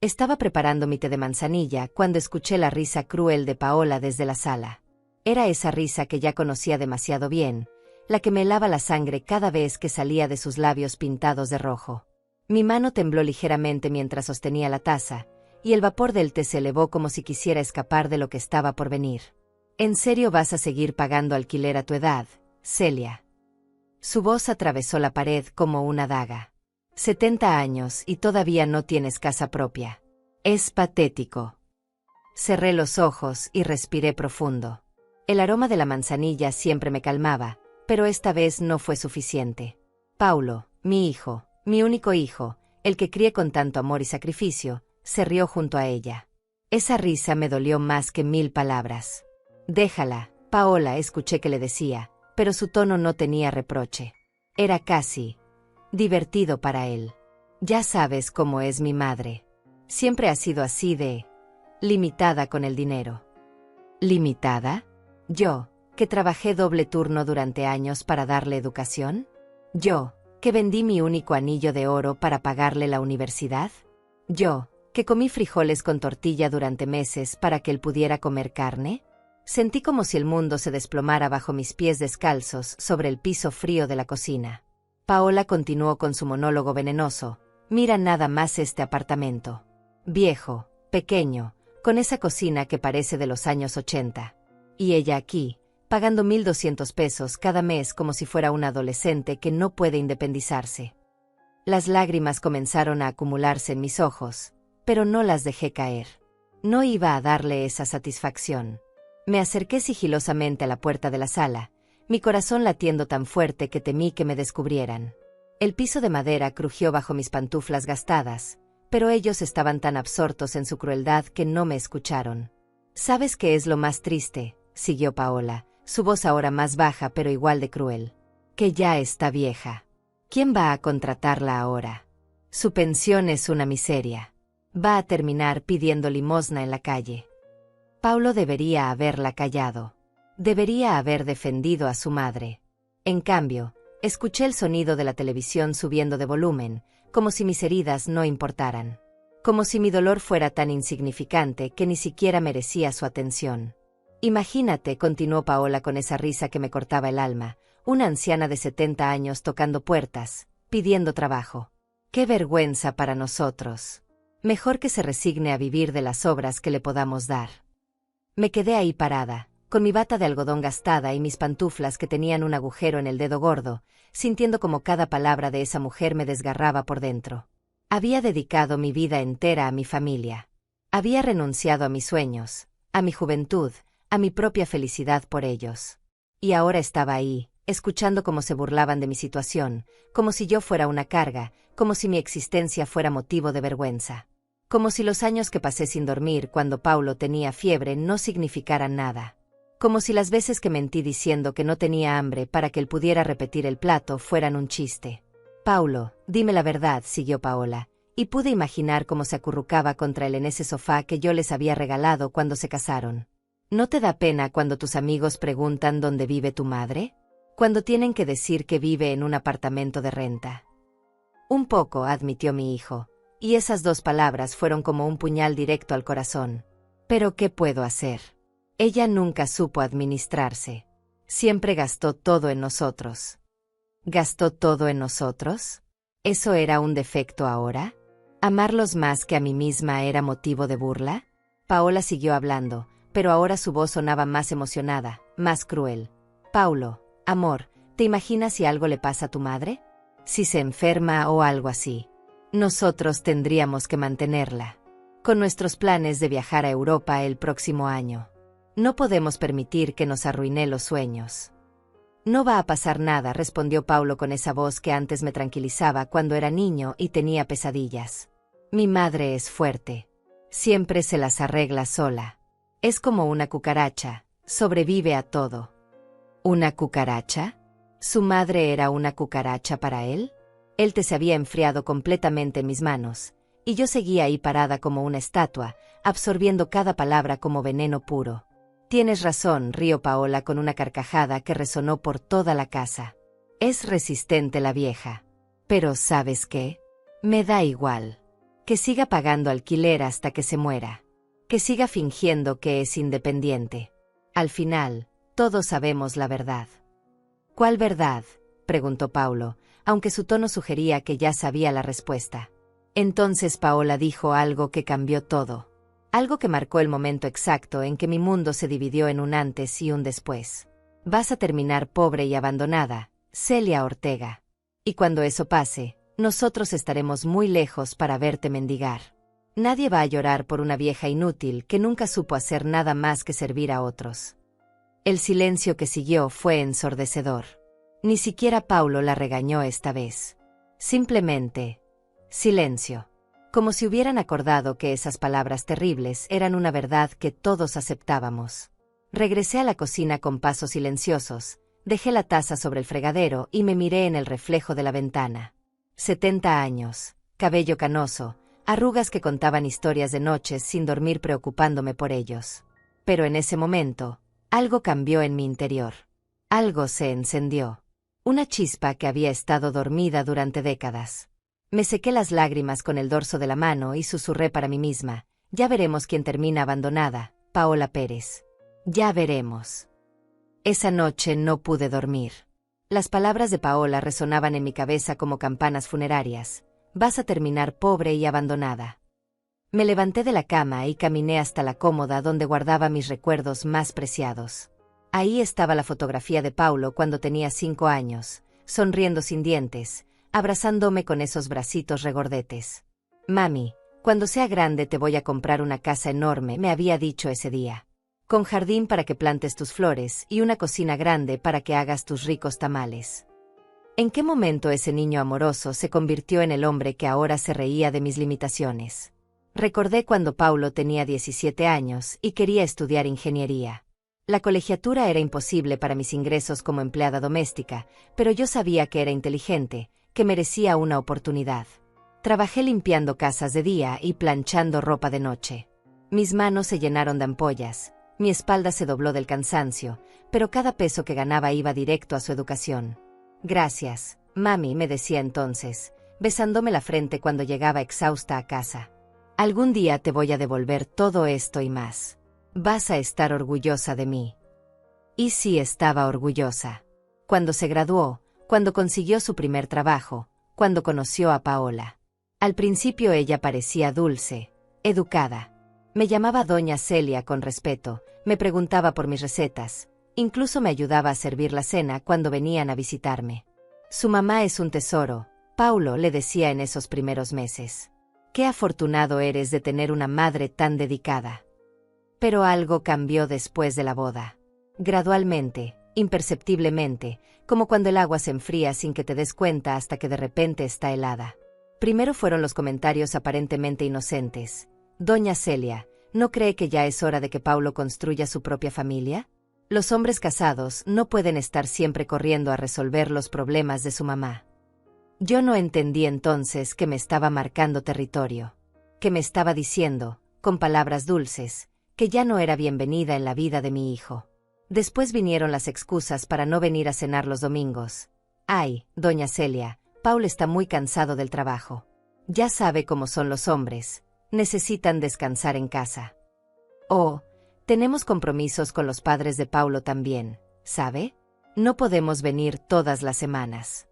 Estaba preparando mi té de manzanilla cuando escuché la risa cruel de Paola desde la sala. Era esa risa que ya conocía demasiado bien, la que me helaba la sangre cada vez que salía de sus labios pintados de rojo. Mi mano tembló ligeramente mientras sostenía la taza, y el vapor del té se elevó como si quisiera escapar de lo que estaba por venir. ¿En serio vas a seguir pagando alquiler a tu edad, Celia? Su voz atravesó la pared como una daga. 70 años y todavía no tienes casa propia. Es patético. Cerré los ojos y respiré profundo. El aroma de la manzanilla siempre me calmaba, pero esta vez no fue suficiente. Paulo, mi hijo, mi único hijo, el que crié con tanto amor y sacrificio, se rió junto a ella. Esa risa me dolió más que 1000 palabras. Déjala, Paola, escuché que le decía, pero su tono no tenía reproche. Era casi divertido para él. Ya sabes cómo es mi madre. Siempre ha sido así de limitada con el dinero. ¿Limitada? Yo, que trabajé doble turno durante años para darle educación. Yo, que vendí mi único anillo de oro para pagarle la universidad. Yo, que comí frijoles con tortilla durante meses para que él pudiera comer carne. Sentí como si el mundo se desplomara bajo mis pies descalzos sobre el piso frío de la cocina. Paola continuó con su monólogo venenoso. Mira nada más este apartamento. Viejo, pequeño, con esa cocina que parece de los años 80. Y ella aquí, pagando 1,200 pesos cada mes como si fuera una adolescente que no puede independizarse. Las lágrimas comenzaron a acumularse en mis ojos, pero no las dejé caer. No iba a darle esa satisfacción. Me acerqué sigilosamente a la puerta de la sala, mi corazón latiendo tan fuerte que temí que me descubrieran. El piso de madera crujió bajo mis pantuflas gastadas, pero ellos estaban tan absortos en su crueldad que no me escucharon. ¿Sabes qué es lo más triste?, siguió Paola, su voz ahora más baja pero igual de cruel. Que ya está vieja. ¿Quién va a contratarla ahora? Su pensión es una miseria. Va a terminar pidiendo limosna en la calle. Paulo debería haberla callado. Debería haber defendido a su madre. En cambio, escuché el sonido de la televisión subiendo de volumen, como si mis heridas no importaran. Como si mi dolor fuera tan insignificante que ni siquiera merecía su atención. Imagínate, continuó Paola con esa risa que me cortaba el alma, una anciana de 70 años tocando puertas, pidiendo trabajo. ¡Qué vergüenza para nosotros! Mejor que se resigne a vivir de las obras que le podamos dar. Me quedé ahí parada, con mi bata de algodón gastada y mis pantuflas que tenían un agujero en el dedo gordo, sintiendo como cada palabra de esa mujer me desgarraba por dentro. Había dedicado mi vida entera a mi familia. Había renunciado a mis sueños, a mi juventud, a mi propia felicidad por ellos. Y ahora estaba ahí, escuchando cómo se burlaban de mi situación, como si yo fuera una carga, como si mi existencia fuera motivo de vergüenza. Como si los años que pasé sin dormir cuando Paulo tenía fiebre no significaran nada. Como si las veces que mentí diciendo que no tenía hambre para que él pudiera repetir el plato fueran un chiste. Paulo, dime la verdad, siguió Paola, y pude imaginar cómo se acurrucaba contra él en ese sofá que yo les había regalado cuando se casaron. ¿No te da pena cuando tus amigos preguntan dónde vive tu madre? Cuando tienen que decir que vive en un apartamento de renta. Un poco, admitió mi hijo. Y esas 2 palabras fueron como un puñal directo al corazón. ¿Pero qué puedo hacer? Ella nunca supo administrarse. Siempre gastó todo en nosotros. ¿Gastó todo en nosotros? ¿Eso era un defecto ahora? ¿Amarlos más que a mí misma era motivo de burla? Paola siguió hablando, pero ahora su voz sonaba más emocionada, más cruel. Paulo, amor, ¿te imaginas si algo le pasa a tu madre? Si se enferma o algo así. Nosotros tendríamos que mantenerla. Con nuestros planes de viajar a Europa el próximo año. No podemos permitir que nos arruine los sueños. No va a pasar nada, respondió Paulo con esa voz que antes me tranquilizaba cuando era niño y tenía pesadillas. Mi madre es fuerte. Siempre se las arregla sola. Es como una cucaracha, sobrevive a todo. ¿Una cucaracha? ¿Su madre era una cucaracha para él? El té se había enfriado completamente en mis manos, y yo seguía ahí parada como una estatua, absorbiendo cada palabra como veneno puro. Tienes razón, rió Paola con una carcajada que resonó por toda la casa. Es resistente la vieja. Pero ¿sabes qué? Me da igual. Que siga pagando alquiler hasta que se muera. Que siga fingiendo que es independiente. Al final, todos sabemos la verdad. ¿Cuál verdad?, preguntó Paulo, aunque su tono sugería que ya sabía la respuesta. Entonces Paola dijo algo que cambió todo. Algo que marcó el momento exacto en que mi mundo se dividió en un antes y un después. Vas a terminar pobre y abandonada, Celia Ortega. Y cuando eso pase, nosotros estaremos muy lejos para verte mendigar. Nadie va a llorar por una vieja inútil que nunca supo hacer nada más que servir a otros. El silencio que siguió fue ensordecedor. Ni siquiera Paulo la regañó esta vez. Simplemente, silencio. Como si hubieran acordado que esas palabras terribles eran una verdad que todos aceptábamos. Regresé a la cocina con pasos silenciosos, dejé la taza sobre el fregadero y me miré en el reflejo de la ventana. 70 años, cabello canoso, arrugas que contaban historias de noches sin dormir preocupándome por ellos. Pero en ese momento, algo cambió en mi interior. Algo se encendió. Una chispa que había estado dormida durante décadas. Me sequé las lágrimas con el dorso de la mano y susurré para mí misma: ya veremos quién termina abandonada, Paola Pérez. Ya veremos. Esa noche no pude dormir. Las palabras de Paola resonaban en mi cabeza como campanas funerarias. Vas a terminar pobre y abandonada. Me levanté de la cama y caminé hasta la cómoda donde guardaba mis recuerdos más preciados. Ahí estaba la fotografía de Paulo cuando tenía 5 años, sonriendo sin dientes, abrazándome con esos bracitos regordetes. Mami, cuando sea grande te voy a comprar una casa enorme, me había dicho ese día. Con jardín para que plantes tus flores y una cocina grande para que hagas tus ricos tamales. ¿En qué momento ese niño amoroso se convirtió en el hombre que ahora se reía de mis limitaciones? Recordé cuando Paulo tenía 17 años y quería estudiar ingeniería. La colegiatura era imposible para mis ingresos como empleada doméstica, pero yo sabía que era inteligente, que merecía una oportunidad. Trabajé limpiando casas de día y planchando ropa de noche. Mis manos se llenaron de ampollas, mi espalda se dobló del cansancio, pero cada peso que ganaba iba directo a su educación. Gracias, mami, me decía entonces, besándome la frente cuando llegaba exhausta a casa. Algún día te voy a devolver todo esto y más. Vas a estar orgullosa de mí. Y sí estaba orgullosa. Cuando se graduó, cuando consiguió su primer trabajo, cuando conoció a Paola. Al principio ella parecía dulce, educada. Me llamaba Doña Celia con respeto, me preguntaba por mis recetas, incluso me ayudaba a servir la cena cuando venían a visitarme. Su mamá es un tesoro, Paulo le decía en esos primeros meses. Qué afortunado eres de tener una madre tan dedicada. Pero algo cambió después de la boda. Gradualmente, imperceptiblemente, como cuando el agua se enfría sin que te des cuenta hasta que de repente está helada. Primero fueron los comentarios aparentemente inocentes. Doña Celia, ¿no cree que ya es hora de que Paulo construya su propia familia? Los hombres casados no pueden estar siempre corriendo a resolver los problemas de su mamá. Yo no entendí entonces que me estaba marcando territorio, que me estaba diciendo, con palabras dulces, que ya no era bienvenida en la vida de mi hijo. Después vinieron las excusas para no venir a cenar los domingos. Ay, doña Celia, Paul está muy cansado del trabajo. Ya sabe cómo son los hombres, necesitan descansar en casa. Oh, tenemos compromisos con los padres de Paulo también, ¿sabe? No podemos venir todas las semanas.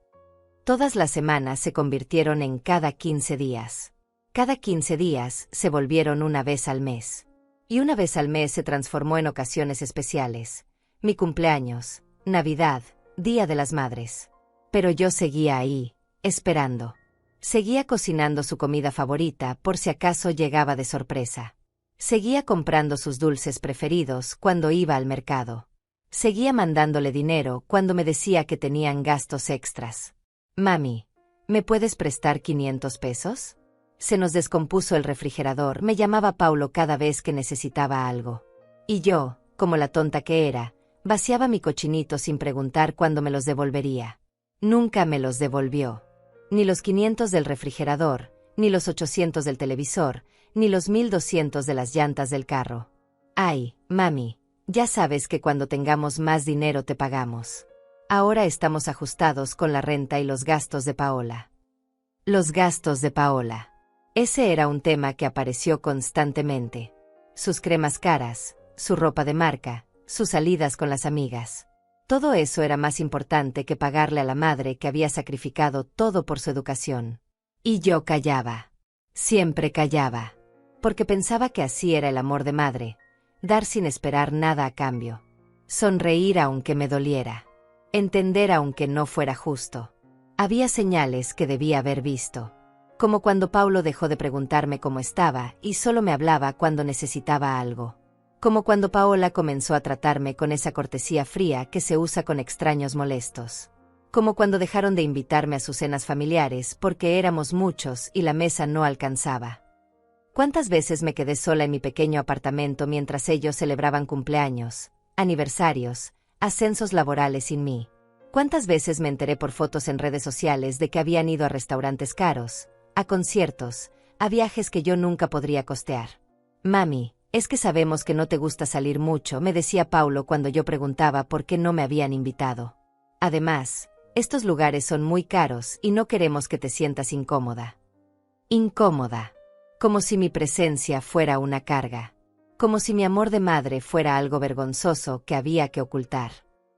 Todas las semanas se convirtieron en cada 15 días. Cada 15 días se volvieron una vez al mes. Y una vez al mes se transformó en ocasiones especiales. Mi cumpleaños, Navidad, Día de las Madres. Pero yo seguía ahí, esperando. Seguía cocinando su comida favorita por si acaso llegaba de sorpresa. Seguía comprando sus dulces preferidos cuando iba al mercado. Seguía mandándole dinero cuando me decía que tenían gastos extras. Mami, ¿me puedes prestar 500 pesos? Se nos descompuso el refrigerador, me llamaba Paulo cada vez que necesitaba algo. Y yo, como la tonta que era, vaciaba mi cochinito sin preguntar cuándo me los devolvería. Nunca me los devolvió. Ni los 500 del refrigerador, ni los 800 del televisor, ni los 1200 de las llantas del carro. Ay, mami, ya sabes que cuando tengamos más dinero te pagamos. Ahora estamos ajustados con la renta y los gastos de Paola. Los gastos de Paola. Ese era un tema que apareció constantemente. Sus cremas caras, su ropa de marca, sus salidas con las amigas. Todo eso era más importante que pagarle a la madre que había sacrificado todo por su educación. Y yo callaba. Siempre callaba. Porque pensaba que así era el amor de madre, dar sin esperar nada a cambio. Sonreír aunque me doliera. Entender aunque no fuera justo. Había señales que debía haber visto. Como cuando Paulo dejó de preguntarme cómo estaba y solo me hablaba cuando necesitaba algo. Como cuando Paola comenzó a tratarme con esa cortesía fría que se usa con extraños molestos. Como cuando dejaron de invitarme a sus cenas familiares porque éramos muchos y la mesa no alcanzaba. ¿Cuántas veces me quedé sola en mi pequeño apartamento mientras ellos celebraban cumpleaños, aniversarios, ascensos laborales sin mí? ¿Cuántas veces me enteré por fotos en redes sociales de que habían ido a restaurantes caros, a conciertos, a viajes que yo nunca podría costear? Mami, es que sabemos que no te gusta salir mucho, me decía Paulo cuando yo preguntaba por qué no me habían invitado. Además, estos lugares son muy caros y no queremos que te sientas incómoda. Incómoda. Como si mi presencia fuera una carga. Como si mi amor de madre fuera algo vergonzoso que había que ocultar.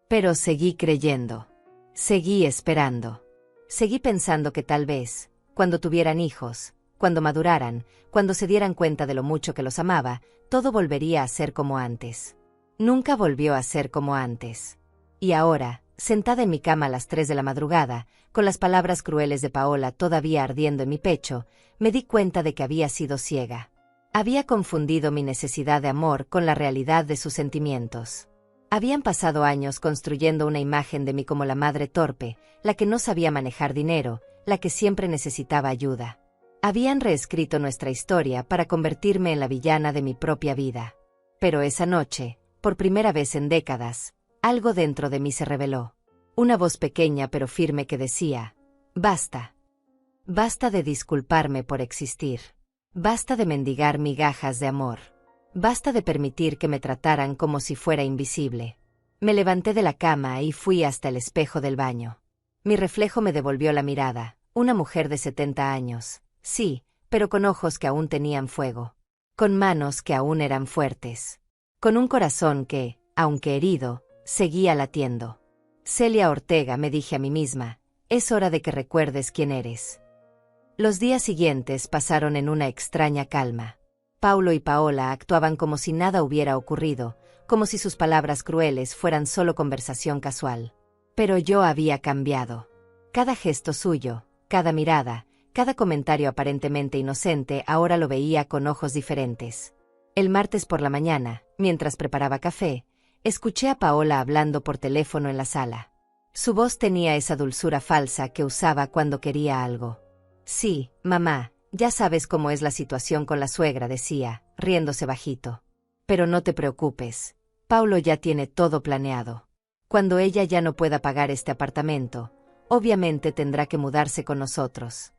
Pero seguí creyendo. Seguí esperando. Seguí pensando que tal vez, cuando tuvieran hijos, cuando maduraran, cuando se dieran cuenta de lo mucho que los amaba, todo volvería a ser como antes. Nunca volvió a ser como antes. Y ahora, sentada en mi cama a las 3 de la madrugada, con las palabras crueles de Paola todavía ardiendo en mi pecho, me di cuenta de que había sido ciega. Había confundido mi necesidad de amor con la realidad de sus sentimientos. Habían pasado años construyendo una imagen de mí como la madre torpe, la que no sabía manejar dinero, la que siempre necesitaba ayuda. Habían reescrito nuestra historia para convertirme en la villana de mi propia vida. Pero esa noche, por primera vez en décadas, algo dentro de mí se reveló. Una voz pequeña pero firme que decía: basta. Basta de disculparme por existir. Basta de mendigar migajas de amor. Basta de permitir que me trataran como si fuera invisible. Me levanté de la cama y fui hasta el espejo del baño. Mi reflejo me devolvió la mirada, una mujer de 70 años. Sí, pero con ojos que aún tenían fuego. Con manos que aún eran fuertes. Con un corazón que, aunque herido, seguía latiendo. Celia Ortega, me dije a mí misma, es hora de que recuerdes quién eres. Los días siguientes pasaron en una extraña calma. Paulo y Paola actuaban como si nada hubiera ocurrido, como si sus palabras crueles fueran solo conversación casual. Pero yo había cambiado. Cada gesto suyo, cada mirada, cada comentario aparentemente inocente ahora lo veía con ojos diferentes. El martes por la mañana, mientras preparaba café, escuché a Paola hablando por teléfono en la sala. Su voz tenía esa dulzura falsa que usaba cuando quería algo. Sí, mamá, ya sabes cómo es la situación con la suegra, decía, riéndose bajito. Pero no te preocupes, Paulo ya tiene todo planeado. Cuando ella ya no pueda pagar este apartamento, obviamente tendrá que mudarse con nosotros.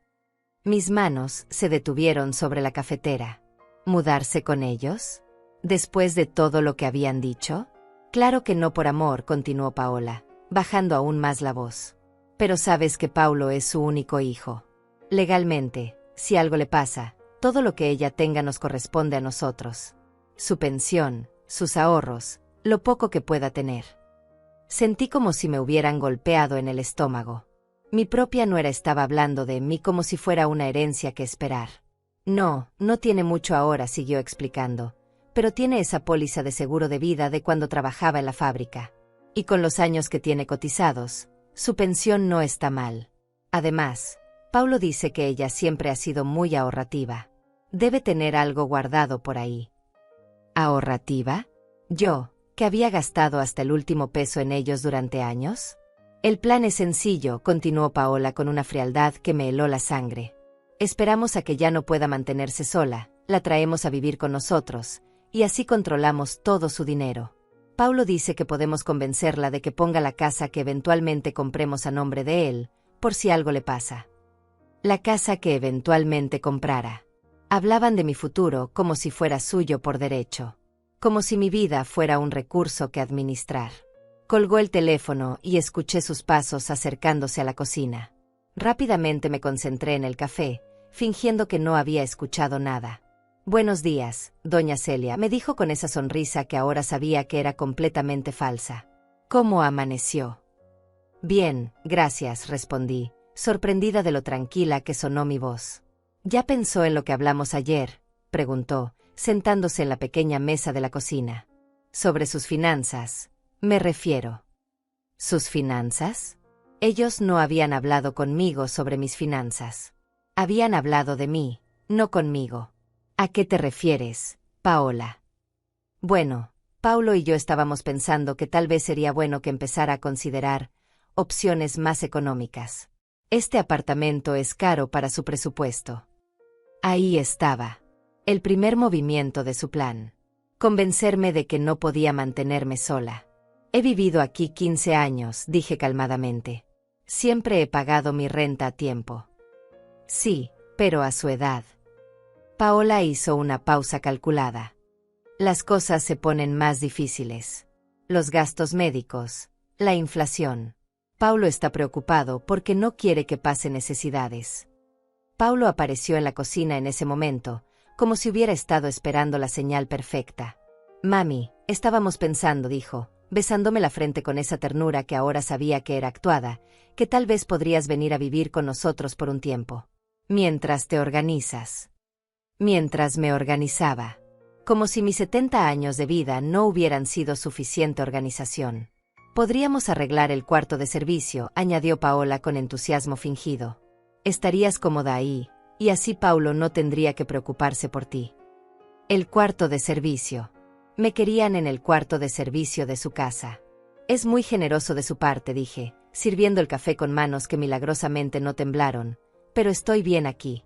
Mis manos se detuvieron sobre la cafetera. ¿Mudarse con ellos? ¿Después de todo lo que habían dicho? Claro que no por amor, continuó Paola, bajando aún más la voz. Pero sabes que Paulo es su único hijo. Legalmente, si algo le pasa, todo lo que ella tenga nos corresponde a nosotros. Su pensión, sus ahorros, lo poco que pueda tener. Sentí como si me hubieran golpeado en el estómago. Mi propia nuera estaba hablando de mí como si fuera una herencia que esperar. No, no tiene mucho ahora, siguió explicando, pero tiene esa póliza de seguro de vida de cuando trabajaba en la fábrica. Y con los años que tiene cotizados, su pensión no está mal. Además, Paulo dice que ella siempre ha sido muy ahorrativa. Debe tener algo guardado por ahí. ¿Ahorrativa? ¿Yo, que había gastado hasta el último peso en ellos durante años? El plan es sencillo, continuó Paola con una frialdad que me heló la sangre. Esperamos a que ya no pueda mantenerse sola, la traemos a vivir con nosotros, y así controlamos todo su dinero. Paulo dice que podemos convencerla de que ponga la casa que eventualmente compremos a nombre de él, por si algo le pasa. La casa que eventualmente comprara. Hablaban de mi futuro como si fuera suyo por derecho. Como si mi vida fuera un recurso que administrar. Colgó el teléfono y escuché sus pasos acercándose a la cocina. Rápidamente me concentré en el café, fingiendo que no había escuchado nada. «Buenos días, doña Celia», me dijo con esa sonrisa que ahora sabía que era completamente falsa. «¿Cómo amaneció?» «Bien, gracias», respondí, sorprendida de lo tranquila que sonó mi voz. «¿Ya pensó en lo que hablamos ayer?», preguntó, sentándose en la pequeña mesa de la cocina. «Sobre sus finanzas, me refiero». ¿Sus finanzas? Ellos no habían hablado conmigo sobre mis finanzas. Habían hablado de mí, no conmigo. ¿A qué te refieres, Paola? Bueno, Paulo y yo estábamos pensando que tal vez sería bueno que empezara a considerar opciones más económicas. Este apartamento es caro para su presupuesto. Ahí estaba, el primer movimiento de su plan. Convencerme de que no podía mantenerme sola. He vivido aquí 15 años, dije calmadamente. Siempre he pagado mi renta a tiempo. Sí, pero a su edad. Paola hizo una pausa calculada. Las cosas se ponen más difíciles. Los gastos médicos, la inflación. Paulo está preocupado porque no quiere que pase necesidades. Paulo apareció en la cocina en ese momento, como si hubiera estado esperando la señal perfecta. «Mami, estábamos pensando», dijo, besándome la frente con esa ternura que ahora sabía que era actuada, «que tal vez podrías venir a vivir con nosotros por un tiempo. Mientras te organizas». Mientras me organizaba. Como si mis 70 años de vida no hubieran sido suficiente organización. «Podríamos arreglar el cuarto de servicio», añadió Paola con entusiasmo fingido. «Estarías cómoda ahí, y así Paulo no tendría que preocuparse por ti». El cuarto de servicio. Me querían en el cuarto de servicio de su casa. «Es muy generoso de su parte», dije, sirviendo el café con manos que milagrosamente no temblaron, «pero estoy bien aquí».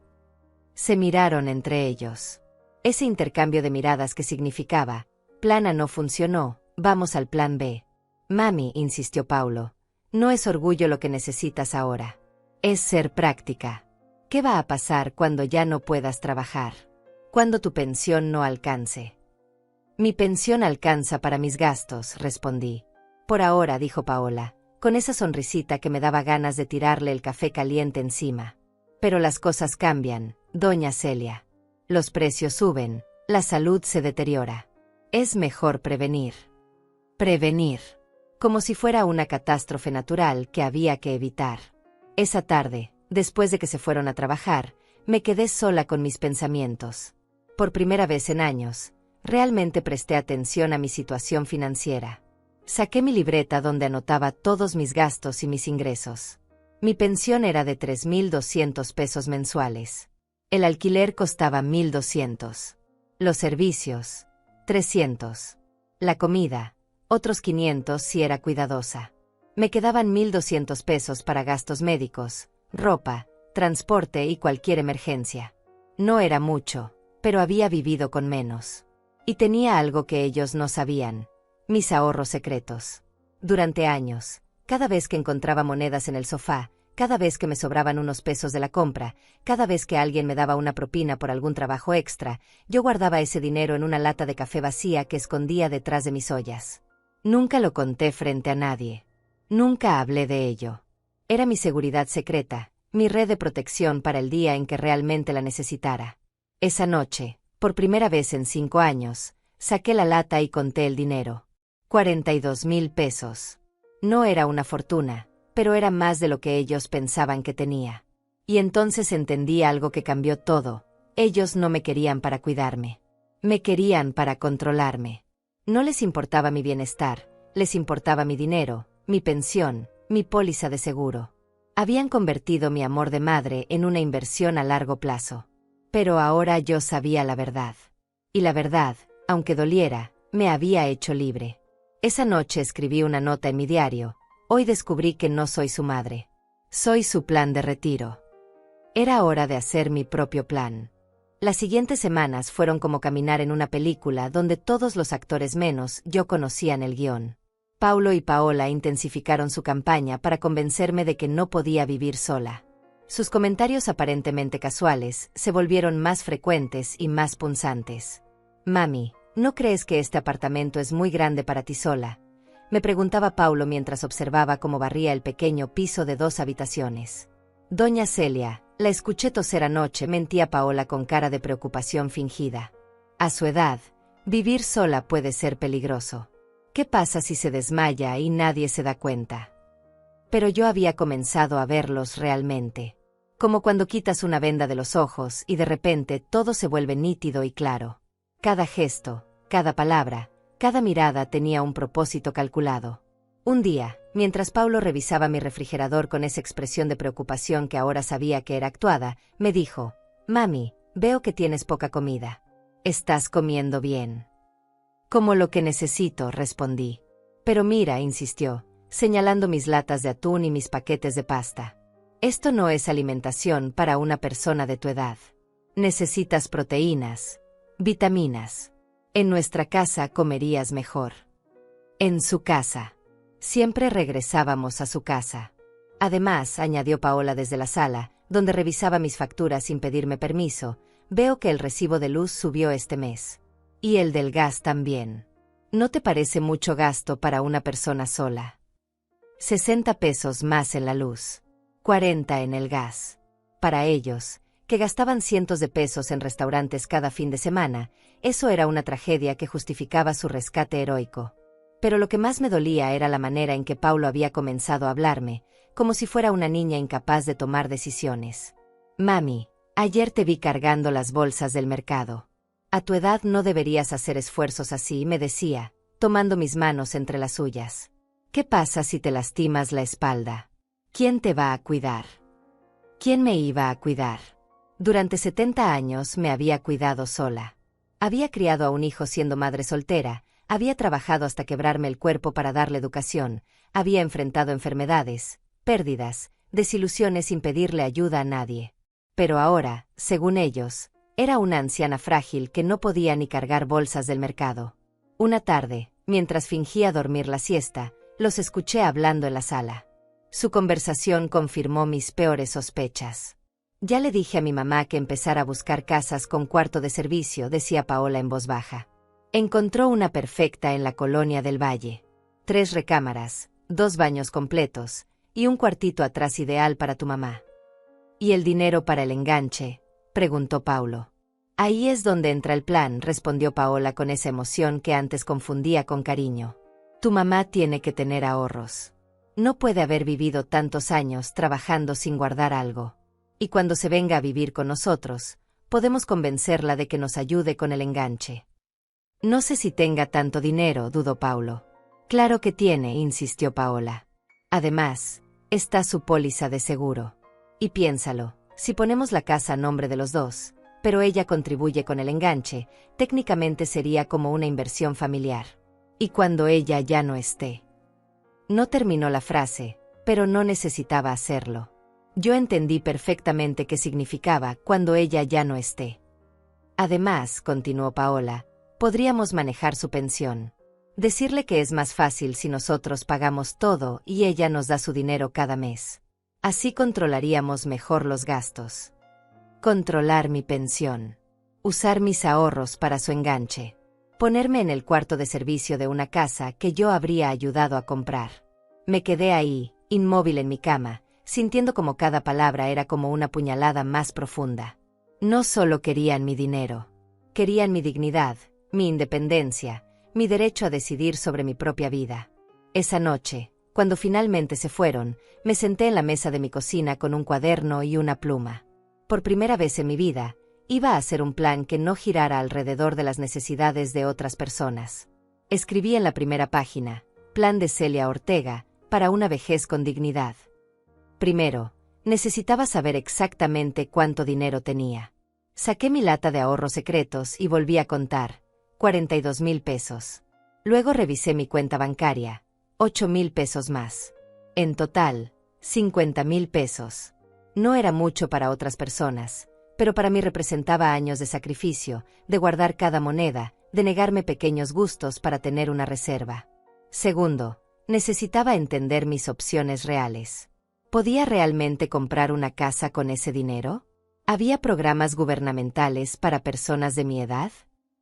Se miraron entre ellos. Ese intercambio de miradas que significaba, plan A no funcionó, vamos al plan B. «Mami», insistió Paulo, «no es orgullo lo que necesitas ahora. Es ser práctica. ¿Qué va a pasar cuando ya no puedas trabajar? Cuando tu pensión no alcance». «Mi pensión alcanza para mis gastos», respondí. «Por ahora», dijo Paola, con esa sonrisita que me daba ganas de tirarle el café caliente encima. «Pero las cosas cambian, doña Celia. Los precios suben, la salud se deteriora. Es mejor prevenir». Prevenir. Como si fuera una catástrofe natural que había que evitar. Esa tarde, después de que se fueron a trabajar, me quedé sola con mis pensamientos. Por primera vez en años, realmente presté atención a mi situación financiera. Saqué mi libreta donde anotaba todos mis gastos y mis ingresos. Mi pensión era de 3.200 pesos mensuales. El alquiler costaba 1.200. Los servicios, 300. La comida, otros 500 si era cuidadosa. Me quedaban 1.200 pesos para gastos médicos, ropa, transporte y cualquier emergencia. No era mucho, pero había vivido con menos. Y tenía algo que ellos no sabían: mis ahorros secretos. Durante años, cada vez que encontraba monedas en el sofá, cada vez que me sobraban unos pesos de la compra, cada vez que alguien me daba una propina por algún trabajo extra, yo guardaba ese dinero en una lata de café vacía que escondía detrás de mis ollas. Nunca lo conté frente a nadie. Nunca hablé de ello. Era mi seguridad secreta, mi red de protección para el día en que realmente la necesitara. Esa noche, por primera vez en 5 años, saqué la lata y conté el dinero. 42.000 pesos. No era una fortuna, pero era más de lo que ellos pensaban que tenía. Y entonces entendí algo que cambió todo: ellos no me querían para cuidarme. Me querían para controlarme. No les importaba mi bienestar, les importaba mi dinero, mi pensión, mi póliza de seguro. Habían convertido mi amor de madre en una inversión a largo plazo. Pero ahora yo sabía la verdad. Y la verdad, aunque doliera, me había hecho libre. Esa noche escribí una nota en mi diario: «Hoy descubrí que no soy su madre. Soy su plan de retiro». Era hora de hacer mi propio plan. Las siguientes semanas fueron como caminar en una película donde todos los actores menos yo conocían el guión. Paulo y Paola intensificaron su campaña para convencerme de que no podía vivir sola. Sus comentarios aparentemente casuales se volvieron más frecuentes y más punzantes. «Mami, ¿no crees que este apartamento es muy grande para ti sola?», me preguntaba Paulo mientras observaba cómo barría el pequeño piso de 2 habitaciones. «Doña Celia, La escuché toser anoche, mentía Paola con cara de preocupación fingida. A su edad, vivir sola puede ser peligroso. ¿Qué pasa si se desmaya y nadie se da cuenta? Pero yo había comenzado a verlos realmente. Como cuando quitas una venda de los ojos y de repente todo se vuelve nítido y claro. Cada gesto, cada palabra, cada mirada tenía un propósito calculado. Un día, mientras Paulo revisaba mi refrigerador con esa expresión de preocupación que ahora sabía que era actuada, me dijo: «Mami, veo que tienes poca comida. ¿Estás comiendo bien?» «Como lo que necesito», respondí. «Pero mira», insistió, señalando mis latas de atún y mis paquetes de pasta. «Esto no es alimentación para una persona de tu edad. Necesitas proteínas, vitaminas. En nuestra casa comerías mejor». En su casa. Siempre regresábamos a su casa. Además, añadió Paola desde la sala, donde revisaba mis facturas sin pedirme permiso, veo que el recibo de luz subió este mes. Y el del gas también. ¿No te parece mucho gasto para una persona sola? 60 pesos más en la luz. 40 en el gas. Para ellos, que gastaban cientos de pesos en restaurantes cada fin de semana, eso era una tragedia que justificaba su rescate heroico. Pero lo que más me dolía era la manera en que Paulo había comenzado a hablarme, como si fuera una niña incapaz de tomar decisiones. «Mami, ayer te vi cargando las bolsas del mercado. A tu edad no deberías hacer esfuerzos así», me decía, tomando mis manos entre las suyas. «¿Qué pasa si te lastimas la espalda? ¿Quién te va a cuidar?» ¿Quién me iba a cuidar? Durante 70 años me había cuidado sola. Había criado a un hijo siendo madre soltera, había trabajado hasta quebrarme el cuerpo para darle educación, había enfrentado enfermedades, pérdidas, desilusiones sin pedirle ayuda a nadie. Pero ahora, según ellos, era una anciana frágil que no podía ni cargar bolsas del mercado. Una tarde, mientras fingía dormir la siesta, los escuché hablando en la sala. Su conversación confirmó mis peores sospechas. «Ya le dije a mi mamá que empezara a buscar casas con cuarto de servicio», decía Paola en voz baja. «Encontró una perfecta en la colonia del Valle. 3 recámaras, 2 baños completos, y un cuartito atrás ideal para tu mamá». «¿Y el dinero para el enganche?», preguntó Paulo. «Ahí es donde entra el plan», respondió Paola con esa emoción que antes confundía con cariño. «Tu mamá tiene que tener ahorros. No puede haber vivido tantos años trabajando sin guardar algo. Y cuando se venga a vivir con nosotros, podemos convencerla de que nos ayude con el enganche». «No sé si tenga tanto dinero», dudó Paulo. «Claro que tiene», insistió Paola. «Además, está su póliza de seguro. Y piénsalo, si ponemos la casa a nombre de los dos, pero ella contribuye con el enganche, técnicamente sería como una inversión familiar. Y cuando ella ya no esté». No terminó la frase, pero no necesitaba hacerlo. Yo entendí perfectamente qué significaba «cuando ella ya no esté». «Además», continuó Paola, «podríamos manejar su pensión. Decirle que es más fácil si nosotros pagamos todo y ella nos da su dinero cada mes. Así controlaríamos mejor los gastos». Controlar mi pensión. Usar mis ahorros para su enganche. Ponerme en el cuarto de servicio de una casa que yo habría ayudado a comprar. Me quedé ahí, inmóvil en mi cama, sintiendo como cada palabra era como una puñalada más profunda. No solo querían mi dinero. Querían mi dignidad, mi independencia, mi derecho a decidir sobre mi propia vida. Esa noche, cuando finalmente se fueron, me senté en la mesa de mi cocina con un cuaderno y una pluma. Por primera vez en mi vida, iba a hacer un plan que no girara alrededor de las necesidades de otras personas. Escribí en la primera página: «Plan de Celia Ortega, para una vejez con dignidad». Primero, necesitaba saber exactamente cuánto dinero tenía. Saqué mi lata de ahorros secretos y volví a contar: 42,000 pesos. Luego revisé mi cuenta bancaria: 8,000 pesos más. En total, 50,000 pesos. No era mucho para otras personas, pero para mí representaba años de sacrificio, de guardar cada moneda, de negarme pequeños gustos para tener una reserva. Segundo, necesitaba entender mis opciones reales. ¿Podía realmente comprar una casa con ese dinero? ¿Había programas gubernamentales para personas de mi edad?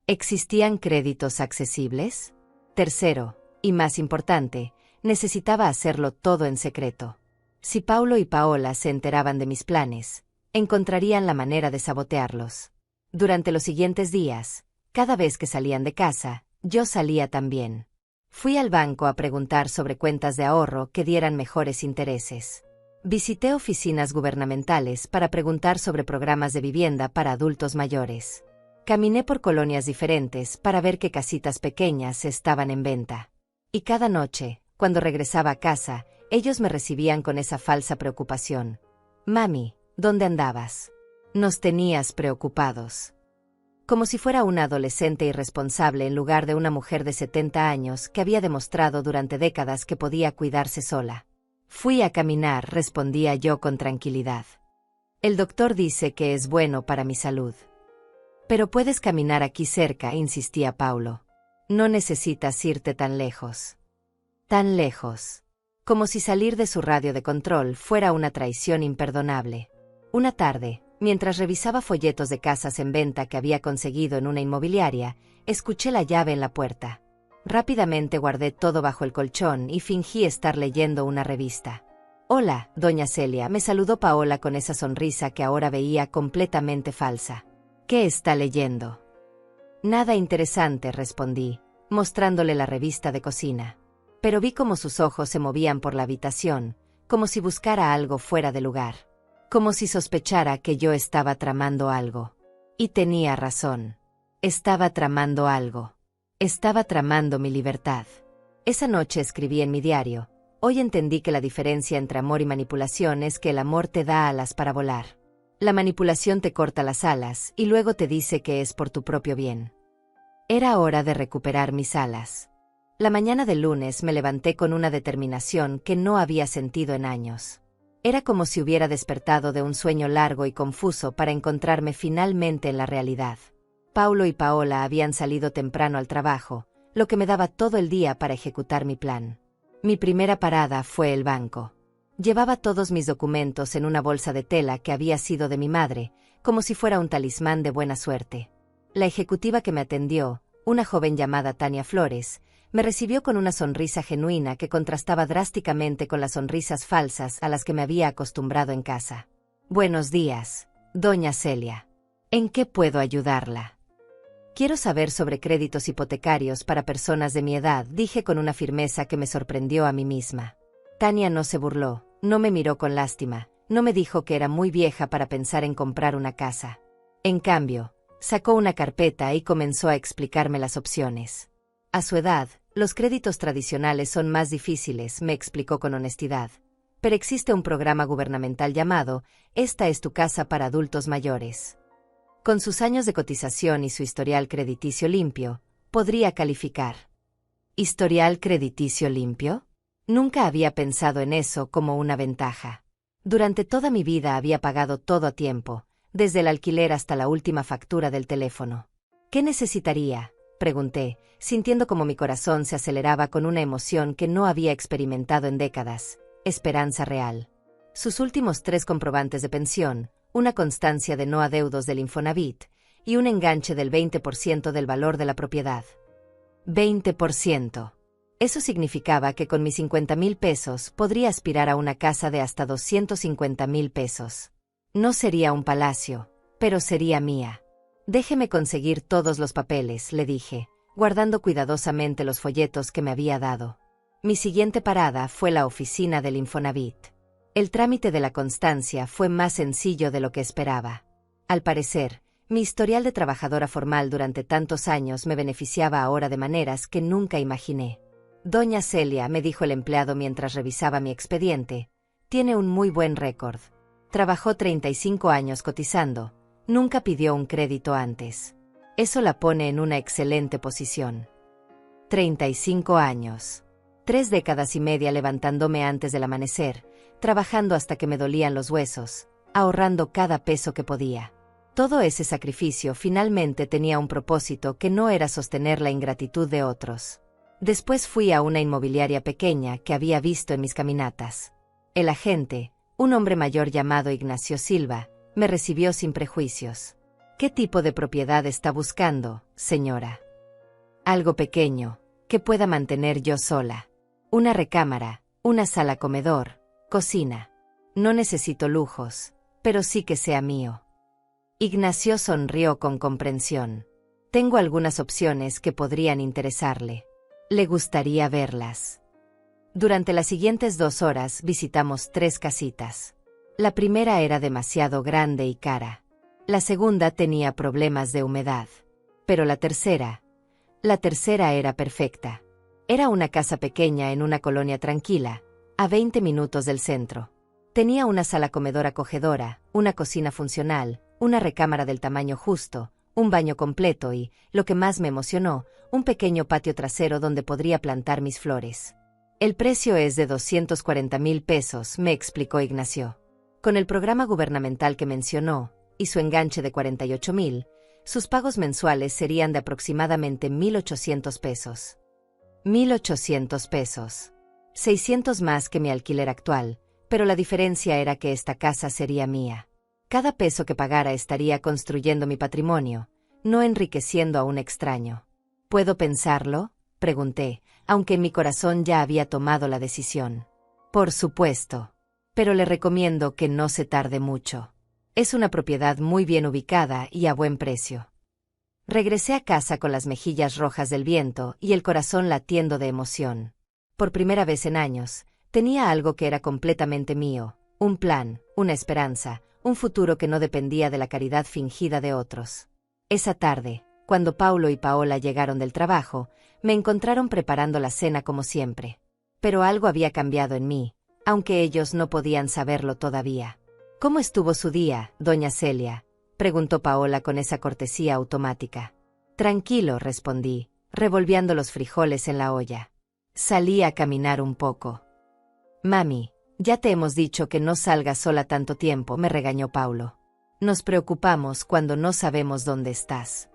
¿Existían créditos accesibles? Tercero, y más importante, necesitaba hacerlo todo en secreto. Si Paulo y Paola se enteraban de mis planes, encontrarían la manera de sabotearlos. Durante los siguientes días, cada vez que salían de casa, yo salía también. Fui al banco a preguntar sobre cuentas de ahorro que dieran mejores intereses. Visité oficinas gubernamentales para preguntar sobre programas de vivienda para adultos mayores. Caminé por colonias diferentes para ver qué casitas pequeñas estaban en venta. Y cada noche, cuando regresaba a casa, ellos me recibían con esa falsa preocupación. Mami, ¿dónde andabas? Nos tenías preocupados. Como si fuera una adolescente irresponsable en lugar de una mujer de 70 años que había demostrado durante décadas que podía cuidarse sola. Fui a caminar, respondía yo con tranquilidad. El doctor dice que es bueno para mi salud. Pero puedes caminar aquí cerca, insistía Paulo. No necesitas irte tan lejos. Tan lejos. Como si salir de su radio de control fuera una traición imperdonable. Una tarde, mientras revisaba folletos de casas en venta que había conseguido en una inmobiliaria, escuché la llave en la puerta. Rápidamente guardé todo bajo el colchón y fingí estar leyendo una revista. Hola, doña Celia, me saludó Paola con esa sonrisa que ahora veía completamente falsa. ¿Qué está leyendo? Nada interesante, respondí, mostrándole la revista de cocina. Pero vi cómo sus ojos se movían por la habitación, como si buscara algo fuera de lugar. Como si sospechara que yo estaba tramando algo. Y tenía razón. Estaba tramando algo. Estaba tramando mi libertad. Esa noche escribí en mi diario: hoy entendí que la diferencia entre amor y manipulación es que el amor te da alas para volar. La manipulación te corta las alas y luego te dice que es por tu propio bien. Era hora de recuperar mis alas. La mañana del lunes me levanté con una determinación que no había sentido en años. Era como si hubiera despertado de un sueño largo y confuso para encontrarme finalmente en la realidad. Paulo y Paola habían salido temprano al trabajo, lo que me daba todo el día para ejecutar mi plan. Mi primera parada fue el banco. Llevaba todos mis documentos en una bolsa de tela que había sido de mi madre, como si fuera un talismán de buena suerte. La ejecutiva que me atendió, una joven llamada Tania Flores, me recibió con una sonrisa genuina que contrastaba drásticamente con las sonrisas falsas a las que me había acostumbrado en casa. Buenos días, doña Celia. ¿En qué puedo ayudarla? Quiero saber sobre créditos hipotecarios para personas de mi edad, dije con una firmeza que me sorprendió a mí misma. Tania no se burló, no me miró con lástima, no me dijo que era muy vieja para pensar en comprar una casa. En cambio, sacó una carpeta y comenzó a explicarme las opciones. A su edad, los créditos tradicionales son más difíciles, me explicó con honestidad. Pero existe un programa gubernamental llamado Esta es tu casa para adultos mayores. Con sus años de cotización y su historial crediticio limpio, podría calificar. ¿Historial crediticio limpio? Nunca había pensado en eso como una ventaja. Durante toda mi vida había pagado todo a tiempo, desde el alquiler hasta la última factura del teléfono. ¿Qué necesitaría?, pregunté, sintiendo como mi corazón se aceleraba con una emoción que no había experimentado en décadas: esperanza real. Sus últimos 3 comprobantes de pensión, una constancia de no adeudos del Infonavit y un enganche del 20% del valor de la propiedad. 20%. Eso significaba que con mis 50,000 pesos podría aspirar a una casa de hasta 250,000 pesos. No sería un palacio, pero sería mía. Déjeme conseguir todos los papeles, le dije, guardando cuidadosamente los folletos que me había dado. Mi siguiente parada fue la oficina del Infonavit. El trámite de la constancia fue más sencillo de lo que esperaba. Al parecer, mi historial de trabajadora formal durante tantos años me beneficiaba ahora de maneras que nunca imaginé. Doña Celia, me dijo el empleado mientras revisaba mi expediente, tiene un muy buen récord. Trabajó 35 años cotizando, nunca pidió un crédito antes. Eso la pone en una excelente posición. 35 años. 3 décadas y media levantándome antes del amanecer, trabajando hasta que me dolían los huesos, ahorrando cada peso que podía. Todo ese sacrificio finalmente tenía un propósito que no era sostener la ingratitud de otros. Después fui a una inmobiliaria pequeña que había visto en mis caminatas. El agente, un hombre mayor llamado Ignacio Silva, me recibió sin prejuicios. ¿Qué tipo de propiedad está buscando, señora? Algo pequeño, que pueda mantener yo sola. Una recámara, una sala comedor, cocina. No necesito lujos, pero sí que sea mío. Ignacio sonrió con comprensión. Tengo algunas opciones que podrían interesarle. Le gustaría verlas. Durante las siguientes 2 horas visitamos 3 casitas. La primera era demasiado grande y cara. La segunda tenía problemas de humedad. Pero la tercera era perfecta. Era una casa pequeña en una colonia tranquila, a 20 minutos del centro. Tenía una sala comedor acogedora, una cocina funcional, una recámara del tamaño justo, un baño completo y, lo que más me emocionó, un pequeño patio trasero donde podría plantar mis flores. El precio es de 240,000 pesos, me explicó Ignacio. Con el programa gubernamental que mencionó, y su enganche de 48,000, sus pagos mensuales serían de aproximadamente 1,800 pesos. 1,800 pesos. 600 más que mi alquiler actual, pero la diferencia era que esta casa sería mía. Cada peso que pagara estaría construyendo mi patrimonio, no enriqueciendo a un extraño. ¿Puedo pensarlo?, pregunté, aunque en mi corazón ya había tomado la decisión. Por supuesto. Pero le recomiendo que no se tarde mucho. Es una propiedad muy bien ubicada y a buen precio. Regresé a casa con las mejillas rojas del viento y el corazón latiendo de emoción. Por primera vez en años, tenía algo que era completamente mío, un plan, una esperanza, un futuro que no dependía de la caridad fingida de otros. Esa tarde, cuando Paulo y Paola llegaron del trabajo, me encontraron preparando la cena como siempre. Pero algo había cambiado en mí, aunque ellos no podían saberlo todavía. ¿Cómo estuvo su día, doña Celia?, preguntó Paola con esa cortesía automática. Tranquilo, respondí, revolviendo los frijoles en la olla. Salí a caminar un poco. Mami, ya te hemos dicho que no salgas sola tanto tiempo, me regañó Paulo. Nos preocupamos cuando no sabemos dónde estás.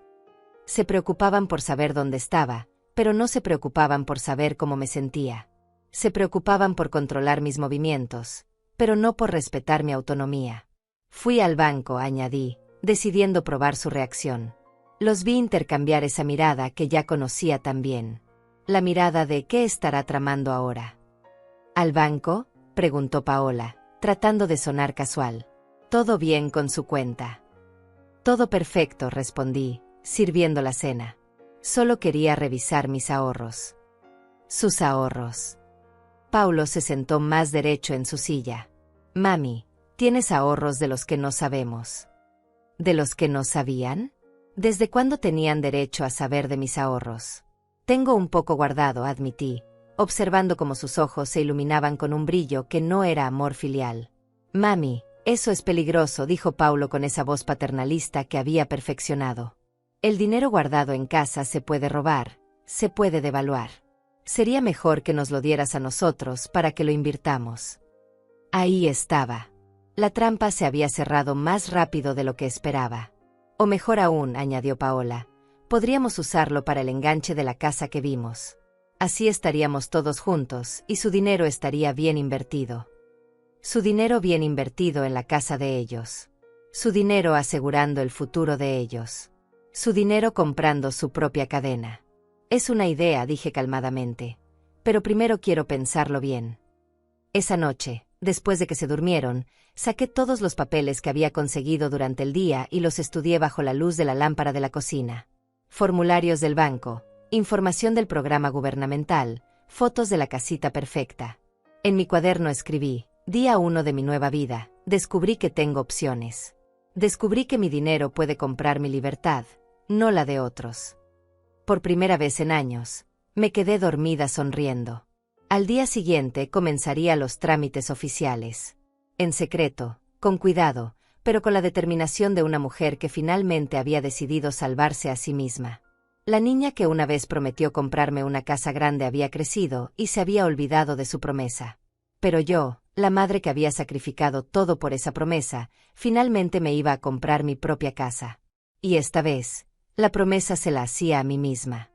Se preocupaban por saber dónde estaba, pero no se preocupaban por saber cómo me sentía. Se preocupaban por controlar mis movimientos, pero no por respetar mi autonomía. Fui al banco, añadí, decidiendo probar su reacción. Los vi intercambiar esa mirada que ya conocía tan bien. La mirada de ¿qué estará tramando ahora? ¿Al banco?, preguntó Paola, tratando de sonar casual. ¿Todo bien con su cuenta? Todo perfecto, respondí, sirviendo la cena. Solo quería revisar mis ahorros. Sus ahorros. Paulo se sentó más derecho en su silla. Mami, tienes ahorros de los que no sabemos. ¿De los que no sabían? ¿Desde cuándo tenían derecho a saber de mis ahorros? Tengo un poco guardado, admití, observando cómo sus ojos se iluminaban con un brillo que no era amor filial. Mami, eso es peligroso, dijo Paulo con esa voz paternalista que había perfeccionado. El dinero guardado en casa se puede robar, se puede devaluar. Sería mejor que nos lo dieras a nosotros para que lo invirtamos. Ahí estaba. La trampa se había cerrado más rápido de lo que esperaba. O mejor aún, añadió Paola, podríamos usarlo para el enganche de la casa que vimos. Así estaríamos todos juntos y su dinero estaría bien invertido. Su dinero bien invertido en la casa de ellos. Su dinero asegurando el futuro de ellos. Su dinero comprando su propia cadena. Es una idea, dije calmadamente. Pero primero quiero pensarlo bien. Esa noche, después de que se durmieron, saqué todos los papeles que había conseguido durante el día y los estudié bajo la luz de la lámpara de la cocina. Formularios del banco, información del programa gubernamental, fotos de la casita perfecta. En mi cuaderno escribí, día 1 de mi nueva vida, descubrí que tengo opciones. Descubrí que mi dinero puede comprar mi libertad, no la de otros. Por primera vez en años, me quedé dormida sonriendo. Al día siguiente comenzaría los trámites oficiales. En secreto, con cuidado, pero con la determinación de una mujer que finalmente había decidido salvarse a sí misma. La niña que una vez prometió comprarme una casa grande había crecido y se había olvidado de su promesa. Pero yo, la madre que había sacrificado todo por esa promesa, finalmente me iba a comprar mi propia casa. Y esta vez, la promesa se la hacía a mí misma.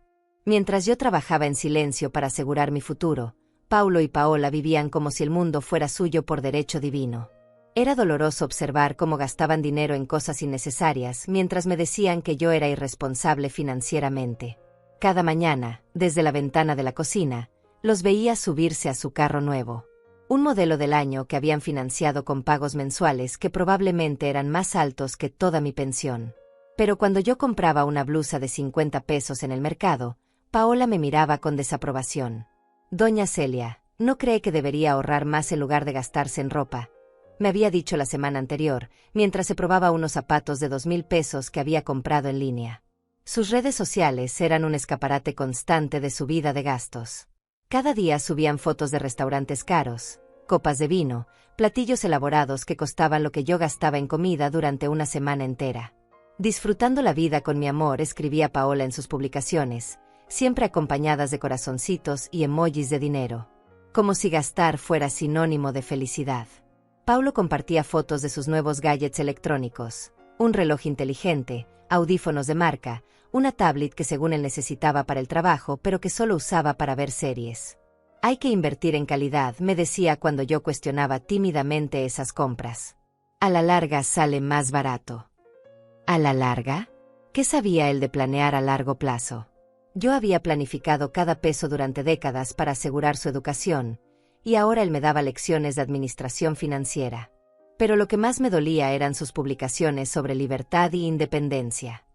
Mientras yo trabajaba en silencio para asegurar mi futuro, Paulo y Paola vivían como si el mundo fuera suyo por derecho divino. Era doloroso observar cómo gastaban dinero en cosas innecesarias mientras me decían que yo era irresponsable financieramente. Cada mañana, desde la ventana de la cocina, los veía subirse a su carro nuevo. Un modelo del año que habían financiado con pagos mensuales que probablemente eran más altos que toda mi pensión. Pero cuando yo compraba una blusa de 50 pesos en el mercado, Paola me miraba con desaprobación. Doña Celia, ¿no cree que debería ahorrar más en lugar de gastarse en ropa?, me había dicho la semana anterior, mientras se probaba unos zapatos de 2,000 pesos que había comprado en línea. Sus redes sociales eran un escaparate constante de su vida de gastos. Cada día subían fotos de restaurantes caros, copas de vino, platillos elaborados que costaban lo que yo gastaba en comida durante una semana entera. Disfrutando la vida con mi amor, escribía Paola en sus publicaciones, siempre acompañadas de corazoncitos y emojis de dinero. Como si gastar fuera sinónimo de felicidad. Paulo compartía fotos de sus nuevos gadgets electrónicos, un reloj inteligente, audífonos de marca, una tablet que según él necesitaba para el trabajo pero que solo usaba para ver series. Hay que invertir en calidad, me decía cuando yo cuestionaba tímidamente esas compras. A la larga sale más barato. ¿A la larga? ¿Qué sabía él de planear a largo plazo? Yo había planificado cada peso durante décadas para asegurar su educación, y ahora él me daba lecciones de administración financiera. Pero lo que más me dolía eran sus publicaciones sobre libertad y independencia.